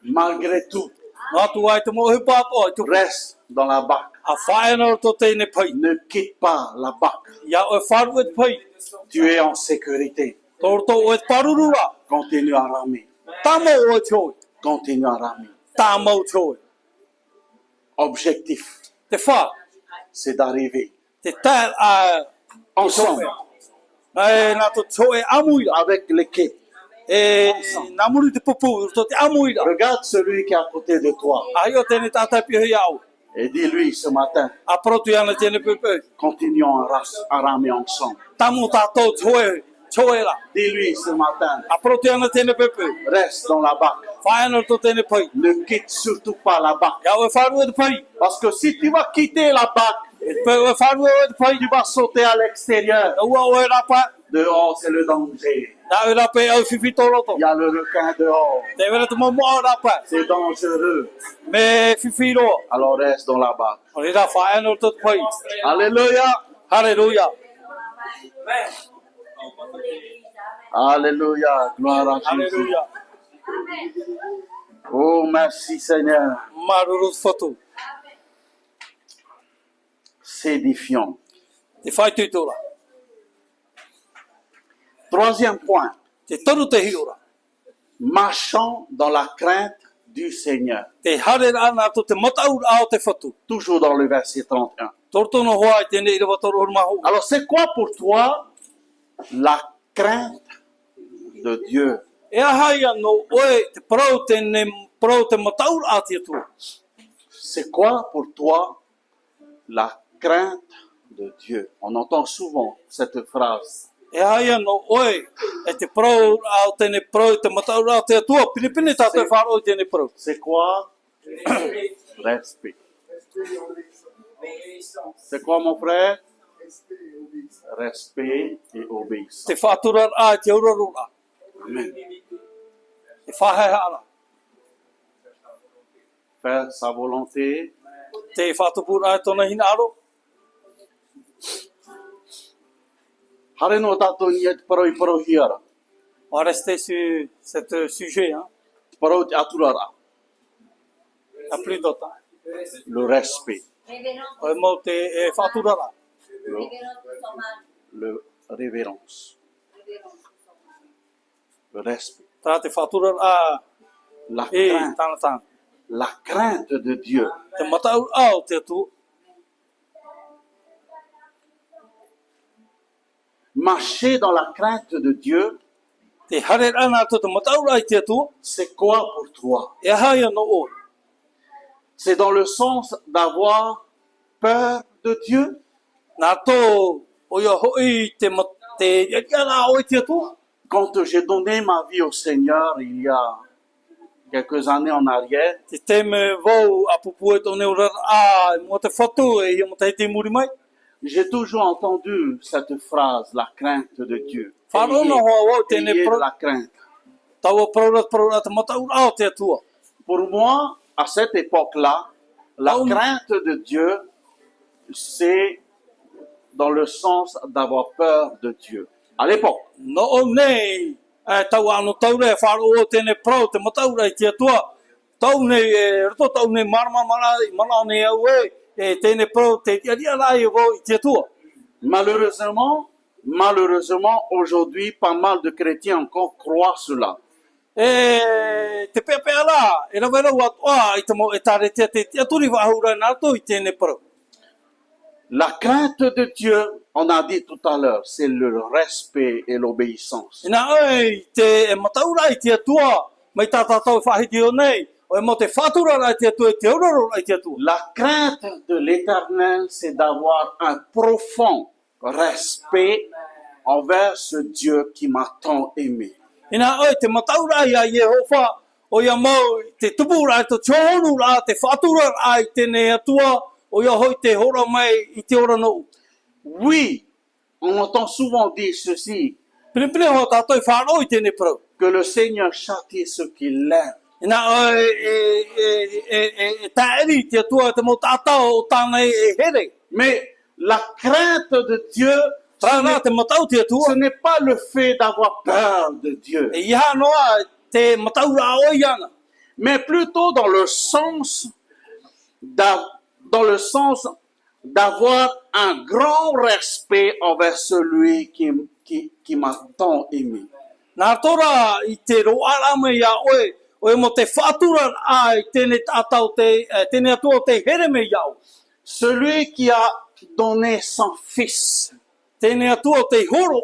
Malgré tout, Nā tu ai te mo hupa ato ai tu. reste dans la barque. A whaena o tō tēne pai. Ne quitte pas la barque. Ia o e wharu e te pai. Tu es en sécurité. Tō o e te parurura. Continue à ramer. Tamo o e te oi. Continue à ramer. Tamo te oi. Objectif, Te wha. c'est d'arriver Te tā a ensemble nā tō te oi amuira. avec l'équipe. Nā muri te pupu. Tō te amuira. Regarde celui qui est à côté de toi Ai o tēne tātai pihi au. et dis-lui ce matin, A protu ana tēne pepe. continuons à ramer ensemble. Tamo tātou te oi. Te oi la. Dis-lui ce matin, A protu ana tēne pepe. reste dans la barque. Whaena o tō tēne pai. Ne quitte surtout pas la barque. Ia o e wharu e te pai. Parce que si tu vas quitter la barque, Pe o e wharu e te pai. tu vas sauter à l'extérieur. Ua o e rapa. Dehors, c'est le danger. Nā e rapa au whiwhi tōroto. Il y a le requin dehors. Te wera te momo o rapa. C'est dangereux. Me whiwhi roa. Alors reste dans la barque. O re rā whaena o tō te pai. Alléluia. Halleluja. Alléluia. Gloire à Jésus. Halleluja. Oh, merci Seigneur. Maruru whatu. C'est édifiant. Te whai tui tōra. Troisième point. Te toru te hiora. Marchons dans la crainte du Seigneur. Te hare ana to te mataur ao te whatu. Toujours dans le verset 31. Tortono hoa i tēnei i rawa toru oru mahu. Alors, c'est quoi pour toi la crainte de Dieu? E ahai anō oe te parau te mataur a te atua. C'est quoi pour toi la crainte de Dieu? On entend souvent cette phrase. E ahai anō oe e te parau ao tēnei parau te mataur a te atua. Pinipini tātou whāro i tēnei parau. C'est quoi? Respect. C'est quoi, mon frère? Respect et obéissance. Te whāturar a te aurarura. Amen. Te whahai hara. Faire sa volonté. Te whātupura e tōna hina aro. Hare no tātou ni e te parau I parau hiara. On va rester sur ce sujet, hein. Parau te aturara. À plus de temps. Le respect. Oe mo te e whāturara. Le révérence. Le respect. Tā te whāturara La e crainte. tāna tāna. La crainte de Dieu. Te mataur ao te atu. Marcher dans la crainte de Dieu, Te hare ana to te mataur ai te atu. c'est quoi pour toi? E hai anō o. C'est dans le sens d'avoir peur de Dieu? Nā tō o ia hoi te iara o te atu. Quand j'ai donné ma vie au Seigneur il y a quelques années en arrière, Te te me vau a pupu e tōne ura a mo te whatu e ia mo te muri mai. j'ai toujours entendu cette phrase, la crainte de Dieu. Whanona hoa wau tēne Ayez de pro. la crainte. Taua paraurat te mataur ao te atua. Pour moi, à cette époque-là, la Oh. crainte de Dieu, c'est dans le sens d'avoir peur de Dieu. À l'époque, No o nei, tau anu taure e wharo o tēne pro te mataura I te atua. Tau nei, rato tau nei marama mana nei au e tēne pro te ria rai e wau I te atua. malheureusement, aujourd'hui, pas mal de chrétiens encore croient cela. Te pepea la, e rawa rau atoa I te mo e tare te aturi wahura nato I tēne pro. La crainte de Dieu, on a dit tout à l'heure, c'est le respect et l'obéissance. Ina oi, te mataura I te atua, mai tā tātou whahiti o nei, o e mo te whātura rai te atua, te auraro rai te atua. La crainte de l'Éternel, c'est d'avoir un profond respect envers ce Dieu qui m'a tant aimé. Ina oi, te mataura I a Yehova, o ia mau, te tupu rai to tōnu rā, te whātura rai tēne atua, o ia hoi te hora mai I te ora nou. Oui, on entend souvent dire ceci, Pinipini ho tātou whāro I tēne pro. que le Seigneur châtie ceux qui l'aiment. Ina oi, tāeri te atua, te mo tātau o tānei e here. Mais la crainte de Dieu, Rāna te matau te ce atua, n'est pas le fait d'avoir peur de Dieu, e iha noa te mataura o iana. mais plutôt dans le sens d'avoir un grand respect envers celui qui m'a tant aimé. Nā tora I te roara me ia oe, o e mo te whātura ai tēne tātau tēne atua o te here me iau. Celui qui a donné son fils, Tēne atua o te horo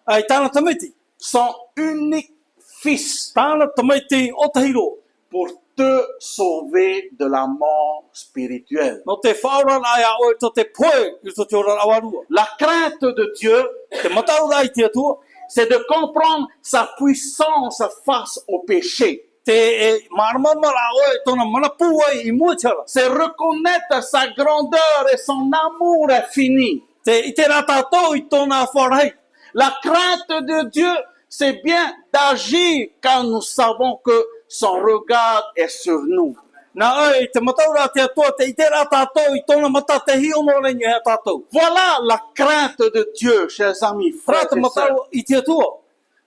ai tāna tamiti. son unique fils, Tāna tamiti o te hiro. pour te sauver de la mort spirituelle. No te whaura ai a oe to te poe I to te ora awarua. La crainte de Dieu, Te mataura ai te atua, c'est de comprendre sa puissance face au péché. te maramamara oe tona manapu ai I muatara. C'est reconnaître sa grandeur et son amour infini. I te rā tātou I tōna wharai. La crainte de Dieu, c'est bien d'agir quand nous savons que son regard est sur nous. Nā oi, te mataura te atua, I te rā tātou I tōna mata te hiono rengi hea tātou. Voilà la crainte de Dieu, chers amis, frères Rā te et sœurs. matau I te atua.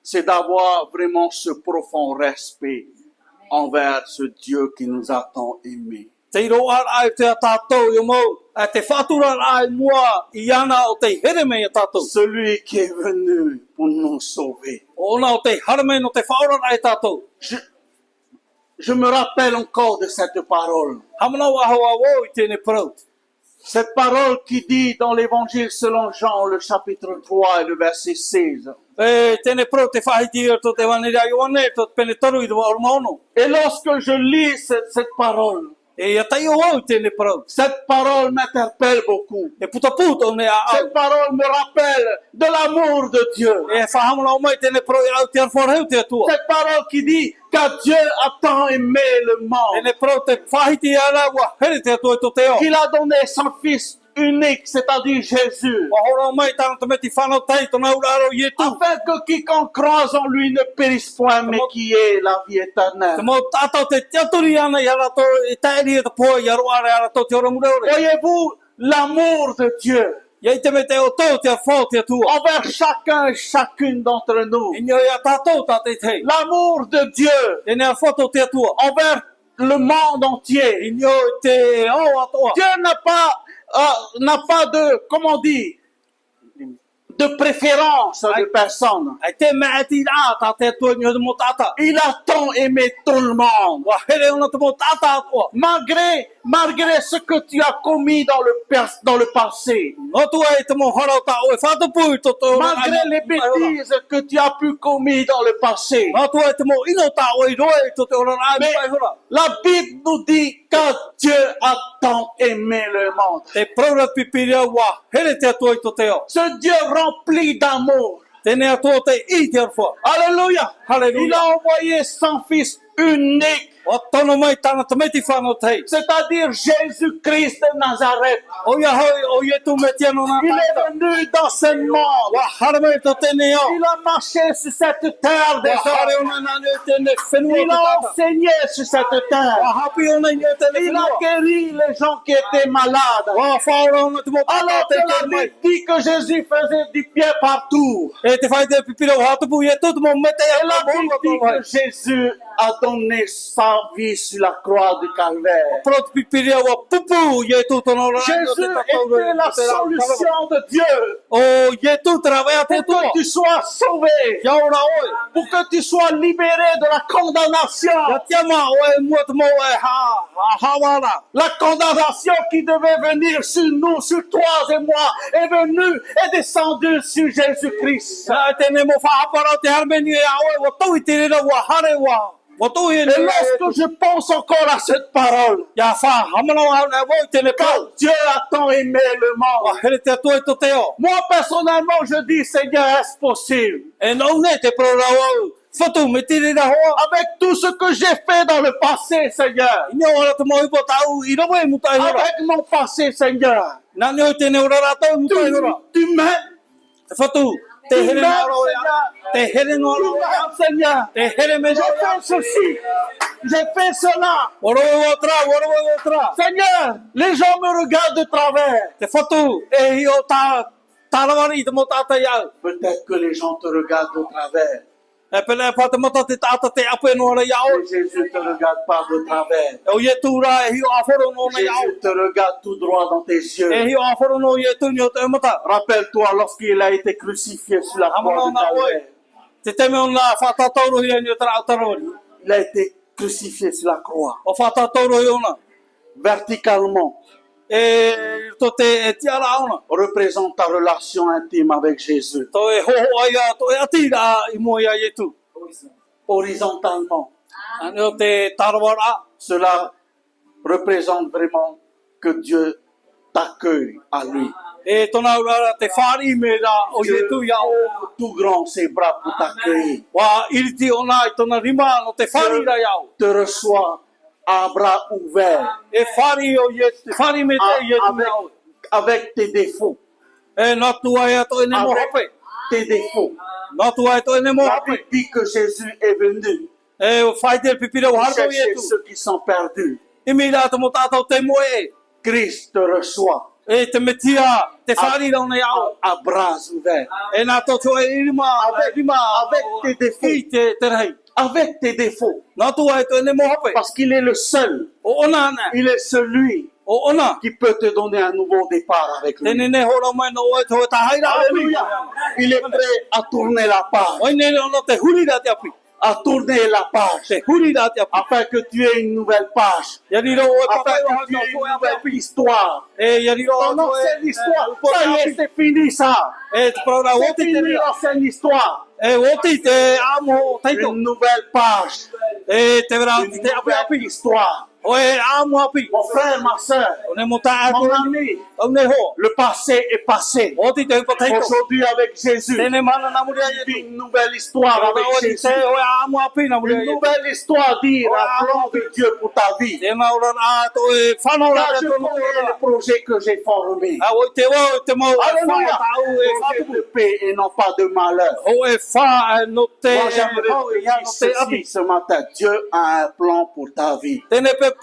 C'est d'avoir vraiment ce profond respect envers ce Dieu qui nous a tant aimés. Te ro ai te tātou i mo, te whatura ai mua i ana o te here me i tātou. Celui qui est venu pour nous sauver. Ona o te harame no te whaora ai tātou. Je me rappelle encore de cette parole. Hamana wa hawa wo i tēne parau. Cette parole qui dit dans l'évangile selon Jean, le chapitre 3 et le verset 16. E tēne parau te whahiti o te waneri ai one, to te pene toru i te wa ormaono. Et lorsque je lis cette parole, E ia tai o au tēne parau. cette parole m'interpelle beaucoup. E puta puta o ne a au. Cette parole me rappelle de l'amour de Dieu. E whahamana o mai tēne parau i au te arwhareu te atua. Cette parole qui dit que Dieu a tant aimé le monde, Tēne parau te whahiti ara wa here te atua i to te o. qu'il a donné son Fils unique, c'est-à-dire Jésus, Wa hora o mai tāna te meti whanau tai tona ura aro i e tu. afin que quiconque croise en lui ne périsse point, mais qui ait la vie Te éternelle. mau tātou te tiaturi ana i ara tō i taeri e te poa i aro are ara tō te ora mure ore. Voyez-vous l'amour de Dieu Ia i te me te o tō te whao te atua. envers chacun et chacune d'entre nous. I nio ia tātou tā te te. L'amour de Dieu Tēne a whato te atua. envers le monde entier. I nio te au atoa. Dieu n'a pas de, comment dire, de préférence de personne. Ai te mea ti rā tā te atua nio te mo tāta. Il a tant aimé tout le monde. Wa here ona te mo tāta atua. Malgré ce que tu as commis dans le passé, No tua e te mo harau tā o e whatapui to te ora. malgré les bêtises que tu as pu commis dans le passé, No tua e te mo ino tā o i roe to te ora rai mais mai hora. la Bible nous dit que Dieu a tant aimé le monde. Te praura pipiria wa here te atua i to te o. Ce Dieu rempli d'amour. Tēne atua te i te arwha. Alléluia. Alléluia. Il a envoyé son Fils unique, O tono mai tāna te meti whanau tei. c'est-à-dire Jésus-Christ de Nazareth. O ia hoi o ie tu me tiano nā Il est tāta. venu dans ce monde. Wa harame to tēne o. Il a marché sur cette terre Wa déjà. hare ona nā nio tēne whenua Il te a tāta. enseigné sur cette terre. Wa hapi ona i nio tēne Il a whenua. guéri les gens qui étaient malades. Wa whaora ona te mo tāta Alors te que la kere mai. Bible dit que Jésus faisait du bien partout. E te whai te pipira o hatupu i e tu te mo mete Et e la la Bible bonga dit tō mai. que Jésus a donné sa vie sur la croix du calvaire. Pro te pipira wa pupu i e tu tono rai. Jésus était la solution de Dieu O i e tu te rawea te pour tua. que tu sois sauvé, Ia ora oi. pour que tu sois libéré de la condamnation. Ia tiama o e mua te mo e hawara. La condamnation qui devait venir sur nous, sur toi et moi, est venue et descendue sur Jésus-Christ. Sa tēne mo whahapara o te harmeni e aoe, wa tau i te rira wa hare wa. Wa tau i Et lorsque je pense encore à cette parole, Ia wha hamana wa e wau tēne que pau. Dieu a tant aimé le Wa monde. here te atua i to te o. Moi, personnellement, je dis, Seigneur, est-ce possible? E nau ne te pro rau. Whatu me te rira hoa. Avec tout ce que j'ai fait dans le passé, Seigneur, Ina ora te mo ipo tau i rawa e mutai hora. avec mon passé, Seigneur, Nā neo tēne ora rātou mutai hora. tu m'aimes, Te whatu. Te tu here m'aimes, ngā roa Seigneur. Te here ngā Tu roa m'aimes, Seigneur. Te here me J'ai fait ceci, j'ai fait cela. Oro e o tra, oro e o tra. Seigneur, les gens me regardent de travers. Te whatu. E hi o tā. Tārawari i te mo tātai au. Peut-être que les gens te regardent de travers, E pele pa te mata te tāta te ape no ara iau. mais Jésus ne te regarde pas de travers. E o ie tū rā e hi o awhoro no na iau. Jésus te regarde tout droit dans tes E yeux. hi o awhoro no ie tū ni o te amata. Rappelle-toi lorsqu'il a été crucifié sur la croix Amana du na oe. calvaire. Te teme o nā whātātauro hi ni o te rāutarawari. Il a été crucifié sur la croix, O whātātauro hi ona. verticalement, E to te e tiara ona. représente ta relation intime avec Jésus. To e hoho ai a, to e ati rā i mua ia i tu. Horizontalement, Ane o te tarawara. cela représente vraiment que Dieu t'accueille à lui. E tona urara te whāri me rā o ie tu iau. ouvre tout grand ses bras pour t'accueillir. Wa iriti o nā i tona rima no te whāri rā iau. Te reçoit à bras ouverts, E whāri o ie, te whāri me te ie tu avec, iau. avec tes défauts. E nā tu ai ato e ne mo Avec hape. tes défauts. Nā tu ai ato e ne mo La hape. Bible dit que Jésus est venu E o whai te pipira o pour harko i e chercher tu. ceux qui sont perdus. I mi rā te mo tātou te moe e. Christ te reçoit E te metia, te whāri rā nei au. à bras ouverts. E nā tō tō e rima, Avec tes défauts. i te rei. avec tes défauts. Nā tu ai tu ne mo hape. Parce qu'il est le seul. O ona ana. Il est celui O ona. qui peut te donner un nouveau départ avec lui. Tene ne hora mai no o te ta haira. Alléluia. Il est prêt à tourner la page. O ne no te huri da te api. À tourner la page. Te huri da te api. Afin que tu aies une nouvelle page. Ya ni ro o Afin papai o que tu ha aies no une o api. nouvelle histoire. E ya ni ro Ton ancienne histoire. Ça y est, c'est fini ça. E te prora o C'est te fini te. l'ancienne histoire. E o te amo taito. Une nouvelle page. E te vera Une te api api. nouvelle histoire. O e amo api. Mon frère, ma soeur, O ne mo ta mon ako. ami, O ne ho. le passé est passé. O te te pa taito. Aujourd'hui, avec Jésus, Tene mana na muri tu ai. vis une nouvelle histoire O avec te Jésus. o amo api na muri Une ai. nouvelle histoire à dire un plan de Dieu pour ta vie. Te maura a to e whanau Car la je te tono connais le projet que j'ai formé. a o te mau Alléluia. tau e Projet whatupu de paix et non pas de malheur. o e wha no te Moi, j'aimerais hau te e ia dire no te api ceci ce matin. Dieu a un plan pour ta vie. tene pepe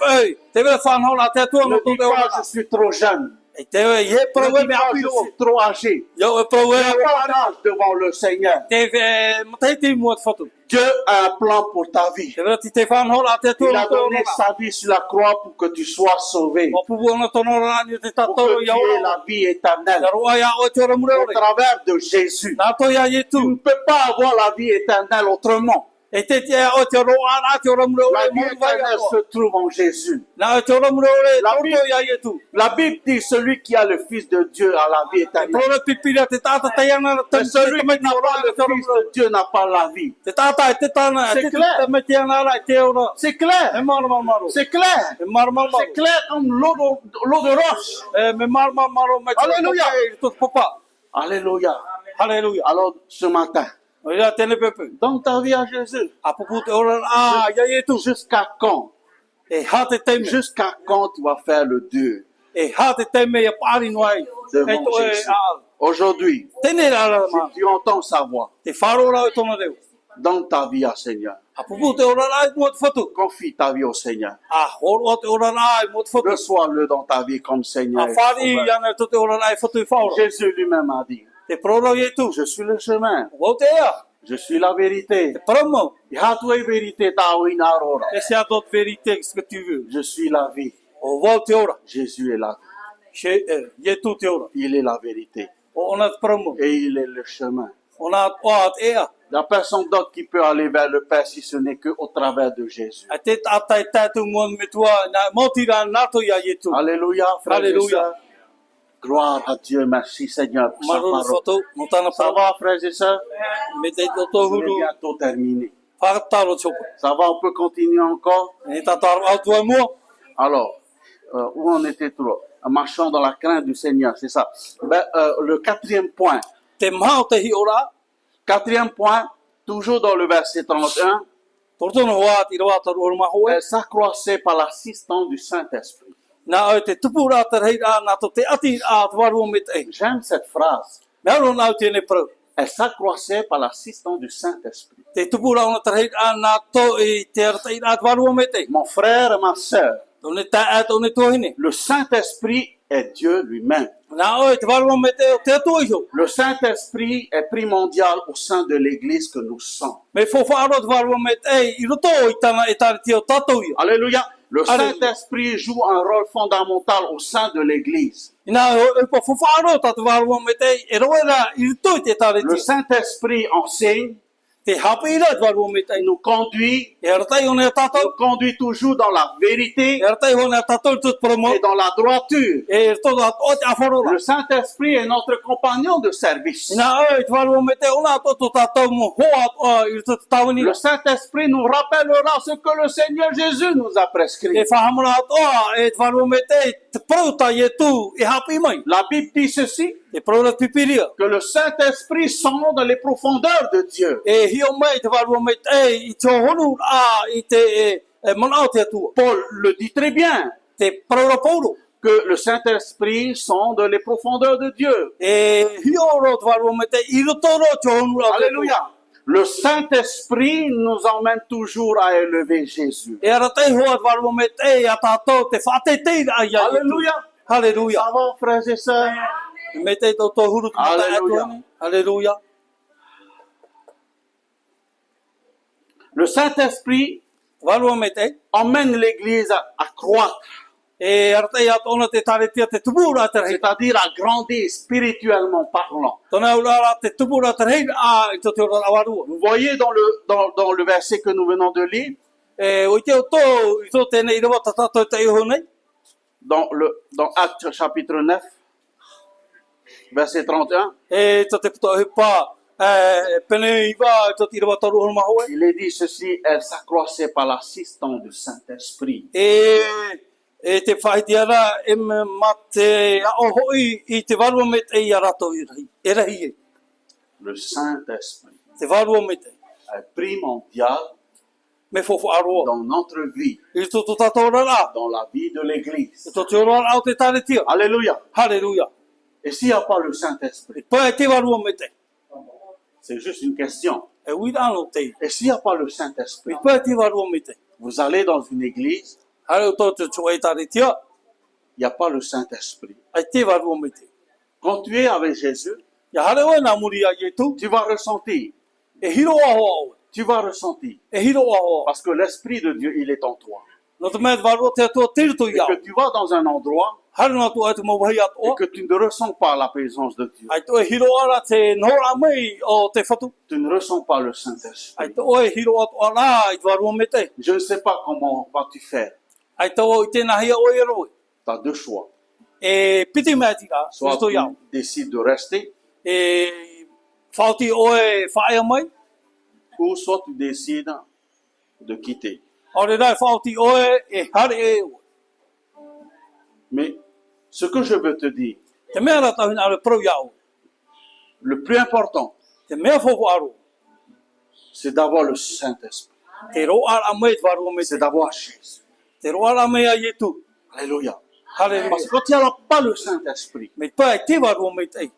te vele whanau la te atua no Ne to dis te pas, ora je suis trop jeune. e te e he Ne proe dis me pas, api je o suis trop âgé. yo e proe Il n'y a e pas d'âge devant le Seigneur. te ve mate te mua te whatu Dieu a un plan pour ta vie. te vele ti te whanau la te atua Il no a te donné ora sa vie sur la croix pour que tu sois sauvé. o pupu ona tono rani te Pour tatoro que tu ia aies ora la vie éternelle. te roa ia o te ora mure Au ore travers de Jésus. nā to ia ye Tu tu ne peux pas avoir la vie éternelle autrement. e te o te roa ana te ora mure La ore vie mo vai éternelle atoa se trouve en Jésus. nā te ora mure ore La to Bible- ia ye tu La Bible dit celui qui a le Fils de Dieu a la vie éternelle. Prora pipira te tata te ana te Mais celui qui n'a pas le te Fils de Dieu n'a pas la vie. te tata e te tana C'est te clair. te me te ana ra te ora C'est e clair. maro maro C'est clair. e maro maro C'est clair comme l'eau de roche. e me maro maro me Alléluia. to papa Alléluia. hallelujah Alors, ce matin, o ia tene pepe donne ta vie à Jésus. a pupu te ora a ia ye tu Jusqu'à quand? e ha te teme Jusqu'à quand tu vas faire le Dieu e ha te teme e pari noai e devant to e Jésus? a Aujourd'hui, tene ra ra si ma tu entends sa voix, te faro ra e tono reu donne ta vie à Seigneur. a pupu te ora ra e mo te fatu Confie ta vie au Seigneur. a horo te ora ra e mo te fatu Reçois-le dans ta vie comme Seigneur. a et fari Sauveur. ia to te ora ra e fatu e faro Jésus lui-même a dit, te prora ye tu je suis le chemin, o te ia je suis la vérité. te promo Ja, tu es vérité, ta winarora. e se a d'autres vérités que ce que tu veux. Je suis la vie. O vau te ora. Jésus est la vie. She, ye tu te ora. Il est la vérité. O ona te promo. Et il est le chemin. Ona o te ea. Il n'y a personne d'autre qui peut aller vers le Père si ce n'est qu'au travers de Jésus. A te tata e tatu mon me tua na motira nato ia ye tu. Alléluia, frères et Alléluia. sœurs. Gloire à Dieu. Merci Seigneur pour sa Maru parole. foto mo tana Ça promo. va, frères et sœurs? Me te to On est huru. bientôt terminé. Whakataro chopo. Ça va, on peut continuer encore? E tataru au tua mua. Alors, où on était trop? Marchons dans la crainte du Seigneur, c'est ça. Ben, le quatrième point. Te mao te hi ora. Quatrième point, toujours dans le verset 31, Tortono wa ti roa taru ora maho e. elle s'accroissait par l'assistance du Saint-Esprit. Na o te tupura te rei a na to te ati a te waru me te. J'aime cette phrase. Me aro na te ne pro. Elle s'accroissait par l'assistance du Saint-Esprit. Te tupura ona te rei a na to i te arta i a te waru me te. Mon frère et ma sœur, Tone ta a tone tohine. le Saint-Esprit est Dieu lui-même. Na o te waru me te o te atu iho. Le Saint-Esprit est primordial au sein de l'Église que nous sommes. Me fofa aro te waru me te i roto i tana e tari te o tatou iho. Alléluia. Le Alléluia. Saint-Esprit joue un rôle fondamental au sein de l'Église. Ina e po fofa aro ta te waru me te e roera i roto i te tari Le te. Saint-Esprit enseigne, Te hape ira te waru me te. nous conduit, E artai hone a nous tatou. conduit toujours dans la vérité E artai hone a tatou tut promo. et dans la droiture. E roto o te aforora. Le Saint-Esprit est notre compagnon de service. Ina e te waru me te ona to to tatou mo hoa i roto te tawani. Le Saint-Esprit nous rappellera ce que le Seigneur Jésus nous a prescrit. E whahamura atoa e te waru me te prauta i e tu i hape i mai. La Bible dit ceci, E prauta pipiria. que le Saint-Esprit sonde les profondeurs de Dieu. E hio mai te waru me te i te honu a i te manao te atua. Paul le dit très bien, Te praura pauro. que le Saint-Esprit sonde les profondeurs de Dieu. E hio ro te waru me te i rotoro te honu a te atua. Alléluia. Le Saint-Esprit nous emmène toujours à élever Jésus. E ara te hoa te waru me te a tātou te whatetei a ia. Alléluia. Halleluja. Ça va, frères et sœurs? Me te to to huru te mata Halleluja. atu ane. Halleluja. Le Saint-Esprit Valua me te. emmène l'Église à croître, E arata ia tōna te taretia te tupura te rei. c'est-à-dire à grandir spirituellement parlant. Tōna urara te tupura te rei a i tō te ora awarua. Vous voyez dans le verset que nous venons de lire, E o i te o tō i tō tēnei rewa tatato te iho nei. dans Actes chapitre 9, verset 31, E tō te puto e pā. Pene i wā i tō te rewa toru honu maho e. il est dit ceci, elle s'accroissait par l'assistance du Saint-Esprit. E te whaitiara e me mate a o hoi i te warua me te i a rato i rahi. E rahi e. Le Saint-Esprit Te warua me te. est primordial Me fofo aroa. dans notre vie, I tō tō tātou rara. dans la vie de I l'Église. tō te ora au te taretia. Alléluia. Halleluja. Et s'il n'y a pas le Saint-Esprit, E pā e te warua me te. c'est juste une question. E uira anō te. Et s'il n'y a pas le E Saint-Esprit, pā e te warua me te. vous allez dans une église, Hare o tō te tō e taretia. il n'y a pas le Saint-Esprit. Ai te warua me te. Quand tu es avec Jésus, Ia hare oe nā muri a ietu. tu vas ressentir, E hiro aho au. tu vas ressentir. E hiro aho. Parce que l'Esprit de Dieu, il est en toi. No te mea te warua te atua tirito Et i au. que tu vas dans un endroit Hare nā tō e te mauahi et atoa. que tu ne ressens pas la présence de Dieu. Ai tō e hiro ara te nora mei o te whatu. Tu ne ressens pas le Ai Saint-Esprit. tō e hiro atoa rā i te warua me te. Je ne sais pas comment vas-tu faire. Ai tō i tēnā hia o e roe. Tu as deux choix. E piti mea tika. Soit Kristo tu iau. décides de rester, E whauti o e whaia mai. ou soit tu décides de quitter. Ore rai whauti o e hare e o. Mais ce que je veux te dire, Te mea rata hina are prau iau. le plus important, Te mea fofo aro. c'est d'avoir le Saint-Esprit. Te ro ara mai te warua me C'est te. d'avoir Jésus. Te ro ara mai a ietu. Alléluia. Halleluja. Parce que quand il n'y a pas le Saint-Esprit, Me pā e te warua me te.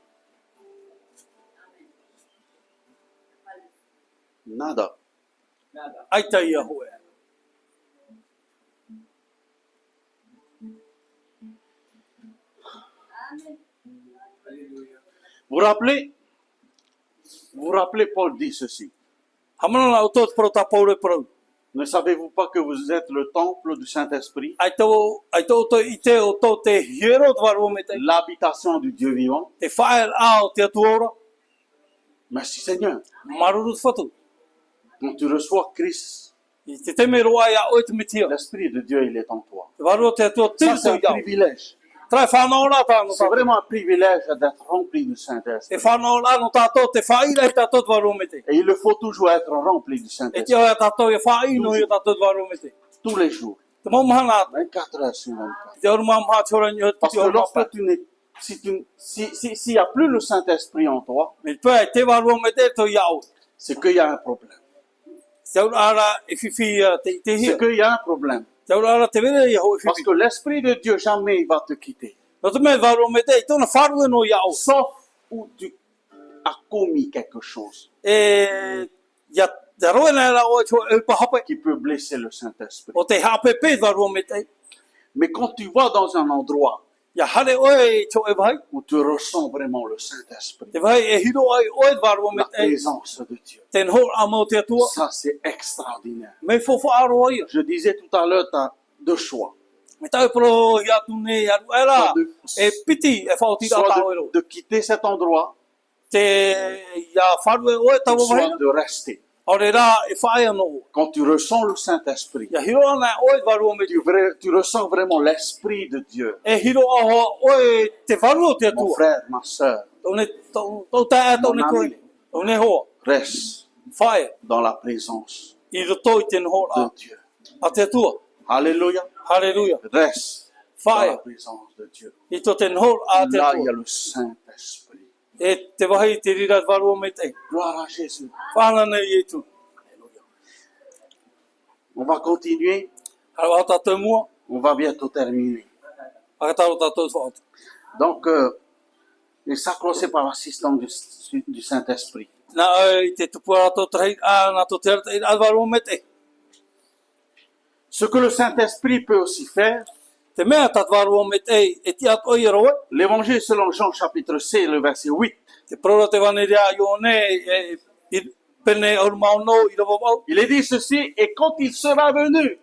nada. Ai tai ia hoe. Vous rappelez, Paul dit ceci. Hamana na o tō te prau paure prau. Ne savez-vous pas que vous êtes le temple du Saint-Esprit, Ai tō tō i te o tō te hiero te warua me te. l'habitation du Dieu vivant? Te whaer ao te atuora. Merci Seigneur. Maruru te whatu. Quand tu reçois Christ, I te teme roa ia o te mitia. l'Esprit de Dieu, il est en toi. Te warua te atua Ça, tiri c'est un tō iau. privilège. Trai whanau rā tāno C'est tātou. vraiment un privilège d'être rempli du Te Saint-Esprit. whanau rā no tātou te whaira i tātou te warua me te. Et il faut toujours être rempli du E te Saint-Esprit. oia tātou e whaino i tātou te warua me te. Tous les jours. Te maumahana 24 heures sur 24. te aru maha te ora nyo Parce te que ora lorsque mapa. tu n'es, s'il n'y a plus le Saint-Esprit en toi, Me pēr te warua me te tō iau. c'est qu'il y a un problème. Te aru ara e whiwhi te C'est hia. qu'il y a un problème. Te aru ara te were i ho e Parce whiwhi. que l'Esprit de Dieu, jamais il va te quitter. No te mea warua me te i tōna wharu e no iau. Sauf où tu as commis quelque chose E ia te roe nei ra o e tō e pahape. qui peut blesser le Saint-Esprit. O te hape pē warua me te. Mais quand tu vas dans un endroit Ia hare oe i tō e vai. où tu ressens vraiment le Saint-Esprit, Te vai e hiro ai oe warua me la te. présence de Dieu, Ten hor amo te atua. ça c'est extraordinaire. Me fofo aro ia. Je disais tout à l'heure, tu as deux choix. Me tau pro ia tune aru era. Soit E piti e whauti rā Soit tāo ero. de quitter cet endroit, Te ia wharu e oe tau soit wahina. de rester. Ore rā e whae anō. Quand tu ressens le Saint-Esprit, Ia hiro ana oe warua me te. tu ressens vraiment l'Esprit de Dieu. E hiro aho oe te warua te Mon atua. frère, ma soeur, Tau tae tau ne Mon koe. ami. Tau ne hoa. reste Whae. dans la présence I roto i ten hor de a. Dieu. A te atua. Alléluia. Halleluja. Reste dans la Whae. présence de Dieu. I to ten hor a te Là, il y a atua. le Saint-Esprit. E te wahi te rira warua me te. Gloire à Jésus. Whana nei e tu. On va continuer. Hara wa tātou mua. On va bientôt terminer. Akataro tātou whaotu. Donc, il s'accrochait par l'assistance du Saint-Esprit. Nā i te tupu ara tō tahi, nā tō te ara te ira warua me te. Ce que le Saint-Esprit peut aussi faire, Te mea tat warua me te e ti at oi roe. l'évangile selon Jean chapitre 6, le verset 8. Te prora te wane rea i o ne pene o mau no i rovo au. Il est dit ceci, et quand il sera venu,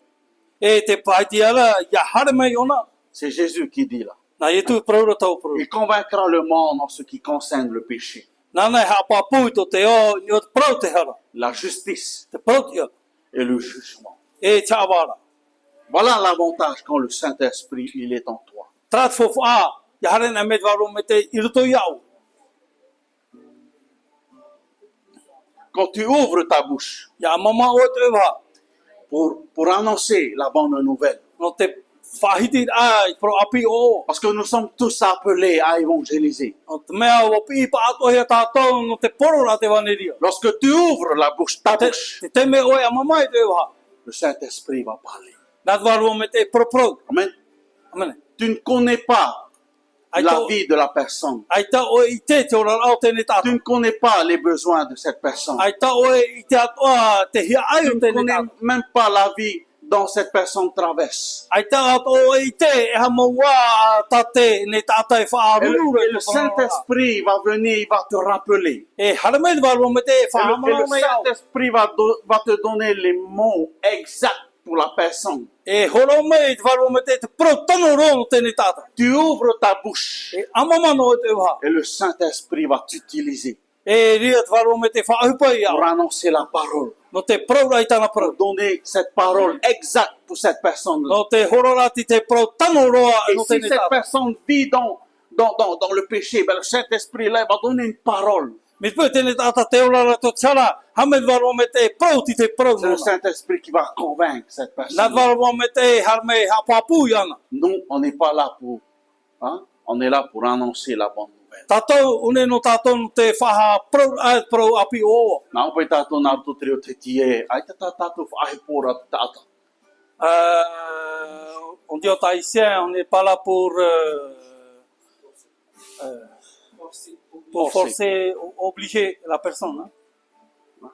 E te paiti ala, ia hare mai ona. c'est Jésus qui dit là, Nā e tu praura tau praura. il convaincra le monde en ce qui concerne le péché, Nānei hapa pui to te o, ni o te prau te hara. la justice Te prau te ia. et le jugement. E te awara. Voilà l'avantage quand le Saint-Esprit, il est en toi. Trat fofu a, ia hare na me waro me te iruto iau. Quand tu ouvres ta bouche Ia mama o te ewa. pour annoncer la bonne nouvelle, No te whahiti ai pro api o. parce que nous sommes tous appelés à évangéliser. No te mea o pi pa ato hea tātou no te poro la te waneria. Lorsque tu ouvres la bouche, ta bouche, Te teme oe a mama i te ewa. le Saint-Esprit va parler. Nā waro me te pro pro. Amen. Amene. Tu ne connais pas Ai la tau- vie de la personne. Ai ta oe i te ora rao tēne Tu tātou. ne connais pas les besoins de cette personne. Ai ta oe i te atoa te hia ai Tu o ne tēne connais tātou. même pas la vie dont cette personne traverse. Ai ta ato i te e ha maua tate ne tātai Et whaaruru. le Saint-Esprit va venir, il va te rappeler. E haramei waro me te Et le whaamara mai au. Saint-Esprit va te donner les mots exacts pour la personne. E horo mai waro me te pro tano ro tēne tātou. Tu ouvres ta bouche E amamano te wha. et le Saint-Esprit va t'utiliser E ria waro me te whaahupai pour au. annoncer la parole, No te praura i tana pour prau. donner cette parole exacte pour cette personne. No te hororati te pro tano roa Et no si tēne cette tātou. personne vit dans le péché, ben le Saint-Esprit là, il va donner une parole. Mi pui tēne tāta te orara to tsara. Hame waro me te prau ti te prau C'est le nona. Saint-Esprit qui va convaincre cette Nā personne. waro me te harme hapapu iana. Nous, on n'est pas là pour... Hein? On est là pour annoncer la bonne nouvelle. Tātou une no tātou no te whaha prau api o. Nā upai tātou nā tō te reo te tie, ai te tātou whahe pōra te tātou. On dit aux Tahitiens, on n'est pas là pour forcer, obliger la personne. Hein.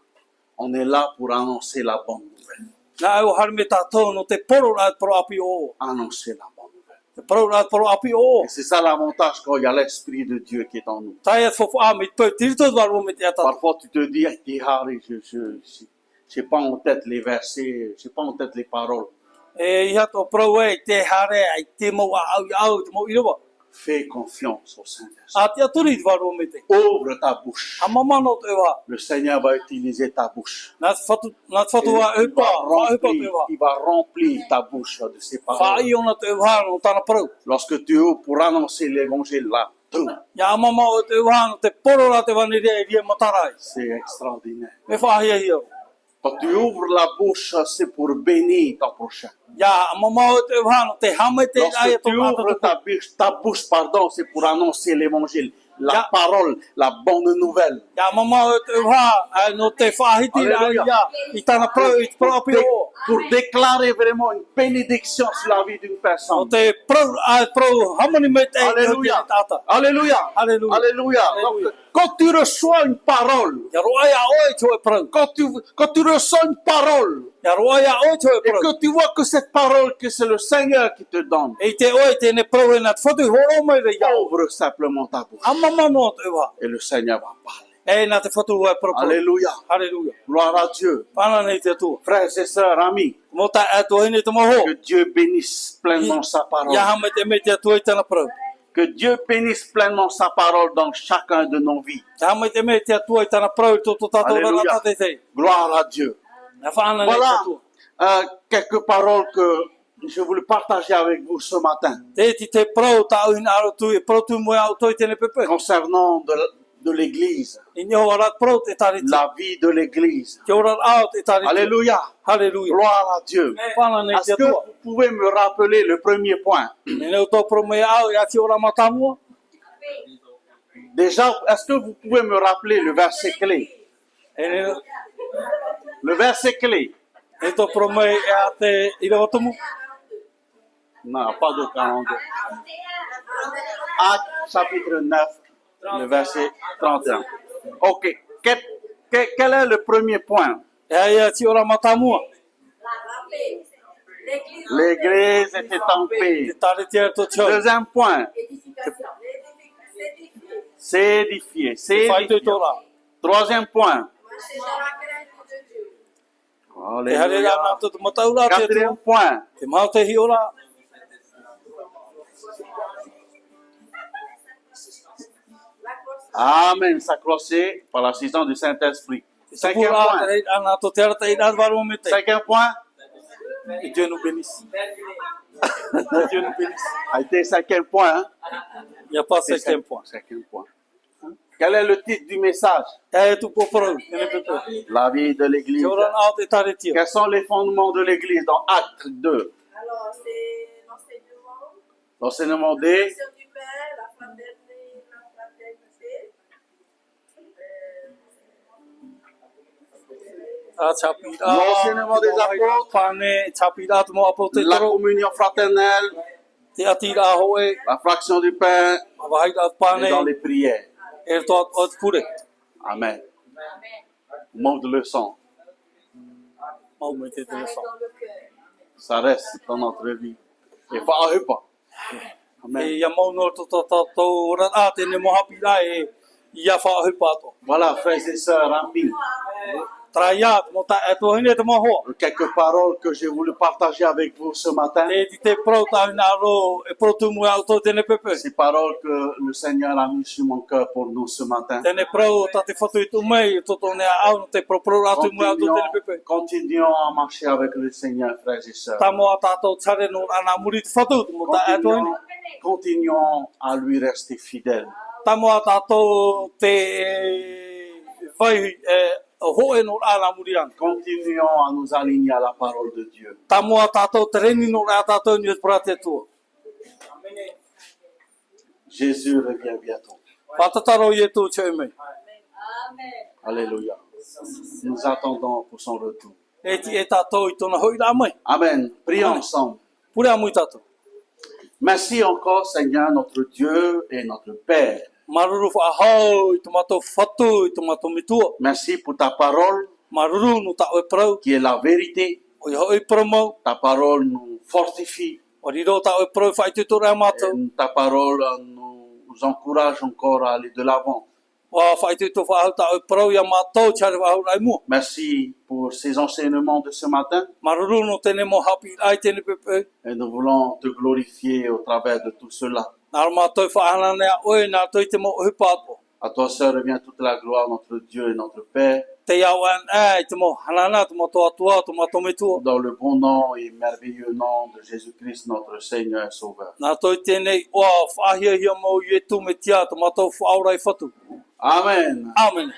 On est là pour annoncer la bonne nouvelle. Nā au harme tātou no te poro rā pro api o. Annoncer la bonne nouvelle. Te poro rā pro api o. Et c'est ça l'avantage quand il y a l'Esprit de Dieu qui est en nous. Tai at fofu a mit pui tirito waro me te ata. Parfois, tu te dis, hey, Harry, j'ai pas en tête les versets, j'ai pas en tête les paroles. E iha to pro e te hare ai te mo au te mo irowa. Fais confiance au Saint-Esprit. A te aturi waro me te. Ouvre ta bouche. A mamano te wa. Le Seigneur va utiliser ta bouche. Nā whatu wa Il upa, wa upa te wa. il va remplir ta bouche de ses paroles. Whai ona te wa no tāna prau. Lorsque tu ouvres pour annoncer l'évangile là, tout, Ia mama o te wa no te poro rā te wanirea e ria matarai. c'est extraordinaire. Me whahia hia. Quand tu ouvres la bouche, c'est pour bénir ton prochain. Ia mama o te wa no te hame te ai Lorsque to tu mata ouvres ta bouche, pardon, c'est pour annoncer l'évangile, la Ya. parole, la bonne nouvelle. Ia mama o te wa no te whahiti rā Alléluia. ia. I tāna prau i te prau api o. Pour déclarer vraiment une bénédiction sur la vie d'une No personne. te prau hamani me te Alléluia. tata. Alléluia. Alléluia. Alléluia. Alléluia. Donc, quand tu reçoa une parole, Ia roa ia oi choe prau. quand tu reçois une parole, Ia roa ia oi choe et prau. que tu vois que cette parole, que c'est le Seigneur qui te donne, E te oi tēne prau e nā te whatu horo mai re ia. ouvre simplement ta bouche. A mama no te wa. Et le Seigneur va parler. E nā te whatu wai prau. Alléluia. Alléluia. Gloire à Dieu. Pana nei te atua. Frères et sœurs, amis, Mo ta atua hine te moho. que Dieu bénisse pleinement sa parole. Ia hame te me te atua i tāna prau. Que Dieu bénisse pleinement sa parole dans chacun de nos vies. Ia hame te me te atua i tāna prau i tō tātou Alléluia. rata te te. Gloire à Dieu. Ia whaana nei te Voilà atua. quelques paroles que je voulais partager avec vous ce matin Te ti te prau tau hina aro tu e prau tu moe au toi tēne pepe. concernant de l'Église, I ni ho arat prau te tariti. la vie de l'Église. Ke ora au te tariti. Alléluia. Alléluia. Gloire à Dieu. Whaana nei te Est-ce que atua. vous pouvez me rappeler le premier point? E neu tō prau me au ia ti ora matamua. Déjà, est-ce que vous pouvez me rappeler le verset clé? E neu Le verset clé. e tō prau me e a te ira watumu. Non, pas de 42. Actes chapitre 9, le verset 31. Ok. Quel est le premier point? E a ia ti ora matamua. L'Église était en Te paix. tariti e tō tio. Deuxième point, s'édifier. Whai tui tō rā. Troisième point, C'est dans la crainte de Dieu. Te hare rā nā tō te mataura te atua. Quatrième point. Te mau te hiora. Amen. S'accrocher par l'assistance du Saint-Esprit. Cinquième Pura te point. rei ana tō te ara te ira waro me te. Cinquième point. Et Dieu nous bénisse. Dieu nous bénisse. A été cinquième point. Hein? Il n'y a pas C'est septième point. Cinquième point. Quel est le titre du message? E tu poporo, tēne pepe. La vie de l'Église. Te ora nā te tare tia. Quels sont les fondements de l'Église dans Acte 2? Alors, c'est l'enseignement, L'enseignement des... l'action du Père, la fraternité, A chapira. L'enseignement des apôtres. Pane, chapira te mo apote la toro. communion fraternelle, Te atira hoe. la fraction du pain A wahaira et pane. dans les prières. E toa o te pure. Amen. Manque de leçon. Mau me te te ça leçon. reste dans le cœur. Ça reste dans notre vie. Et pas pas. E Amen. ia mau no to ora a tēne mo hapira e ia wha pato. Voilà, frères et sœurs, amis. Traia, mo ta e to hine te mo hoa. Quelques paroles que j'ai voulu partager avec vous ce matin. Te di te pro ta ina ro e pro tu mo auto tēne pepe. Ces paroles que le Seigneur a mis sur mon cœur pour nous ce matin. Tēne pro ta te whatu i tu mei, to tōne a au te pro atu mo auto tēne pepe. Continuons à marcher avec le Seigneur, frères et sœurs. Ta mo a tātou tare no ana muri te whatu, mo ta e to hine. Continuons à lui rester fidèles. Ta mo a tātou te vai hoe no ana muri ana. Continuons à nous aligner à la parole de Dieu. Ta mo a tātou te reni no a tātou ni pra te tua. Jésus revient bientôt. Patataro i e tō te mei. Alléluia. Nous attendons pour son retour. E ti e tātou i tōna hoi rā mai. Amen. Prions ensemble. Pure a mui tātou. Merci encore, Seigneur, notre Dieu et notre Père. Maruru wha hau i tomato whatu i tomato mitua. Merci pour ta parole Maruru no ta oe prau. qui est la vérité. O i hoi promau. Ta parole nous fortifie. O riro ta oe prau whai te tōra mātou. Et ta parole nous encourage encore à aller de l'avant. Wa whai te tō whahau ta oe prau i a mātou tiare wahau rai mua. Merci pour ces enseignements de ce matin. Maruru no tēne mo hapi ai tēne pepe. Et nous voulons te glorifier au travers de tout cela. Nāra mātou whaana nea oe nā toi te mo ohi pāpo. À toi seul revient toute la gloire, notre Dieu et notre Père. Te iau an ai te mo hanana, te mo toa tua, te mo tome tua. Dans le bon nom et merveilleux nom de Jésus-Christ, notre Seigneur et Sauveur. Nā toi tēnei oa whahia hia mo i e tu me tia, te mo tau whaaurai whatu. Amen. Amen.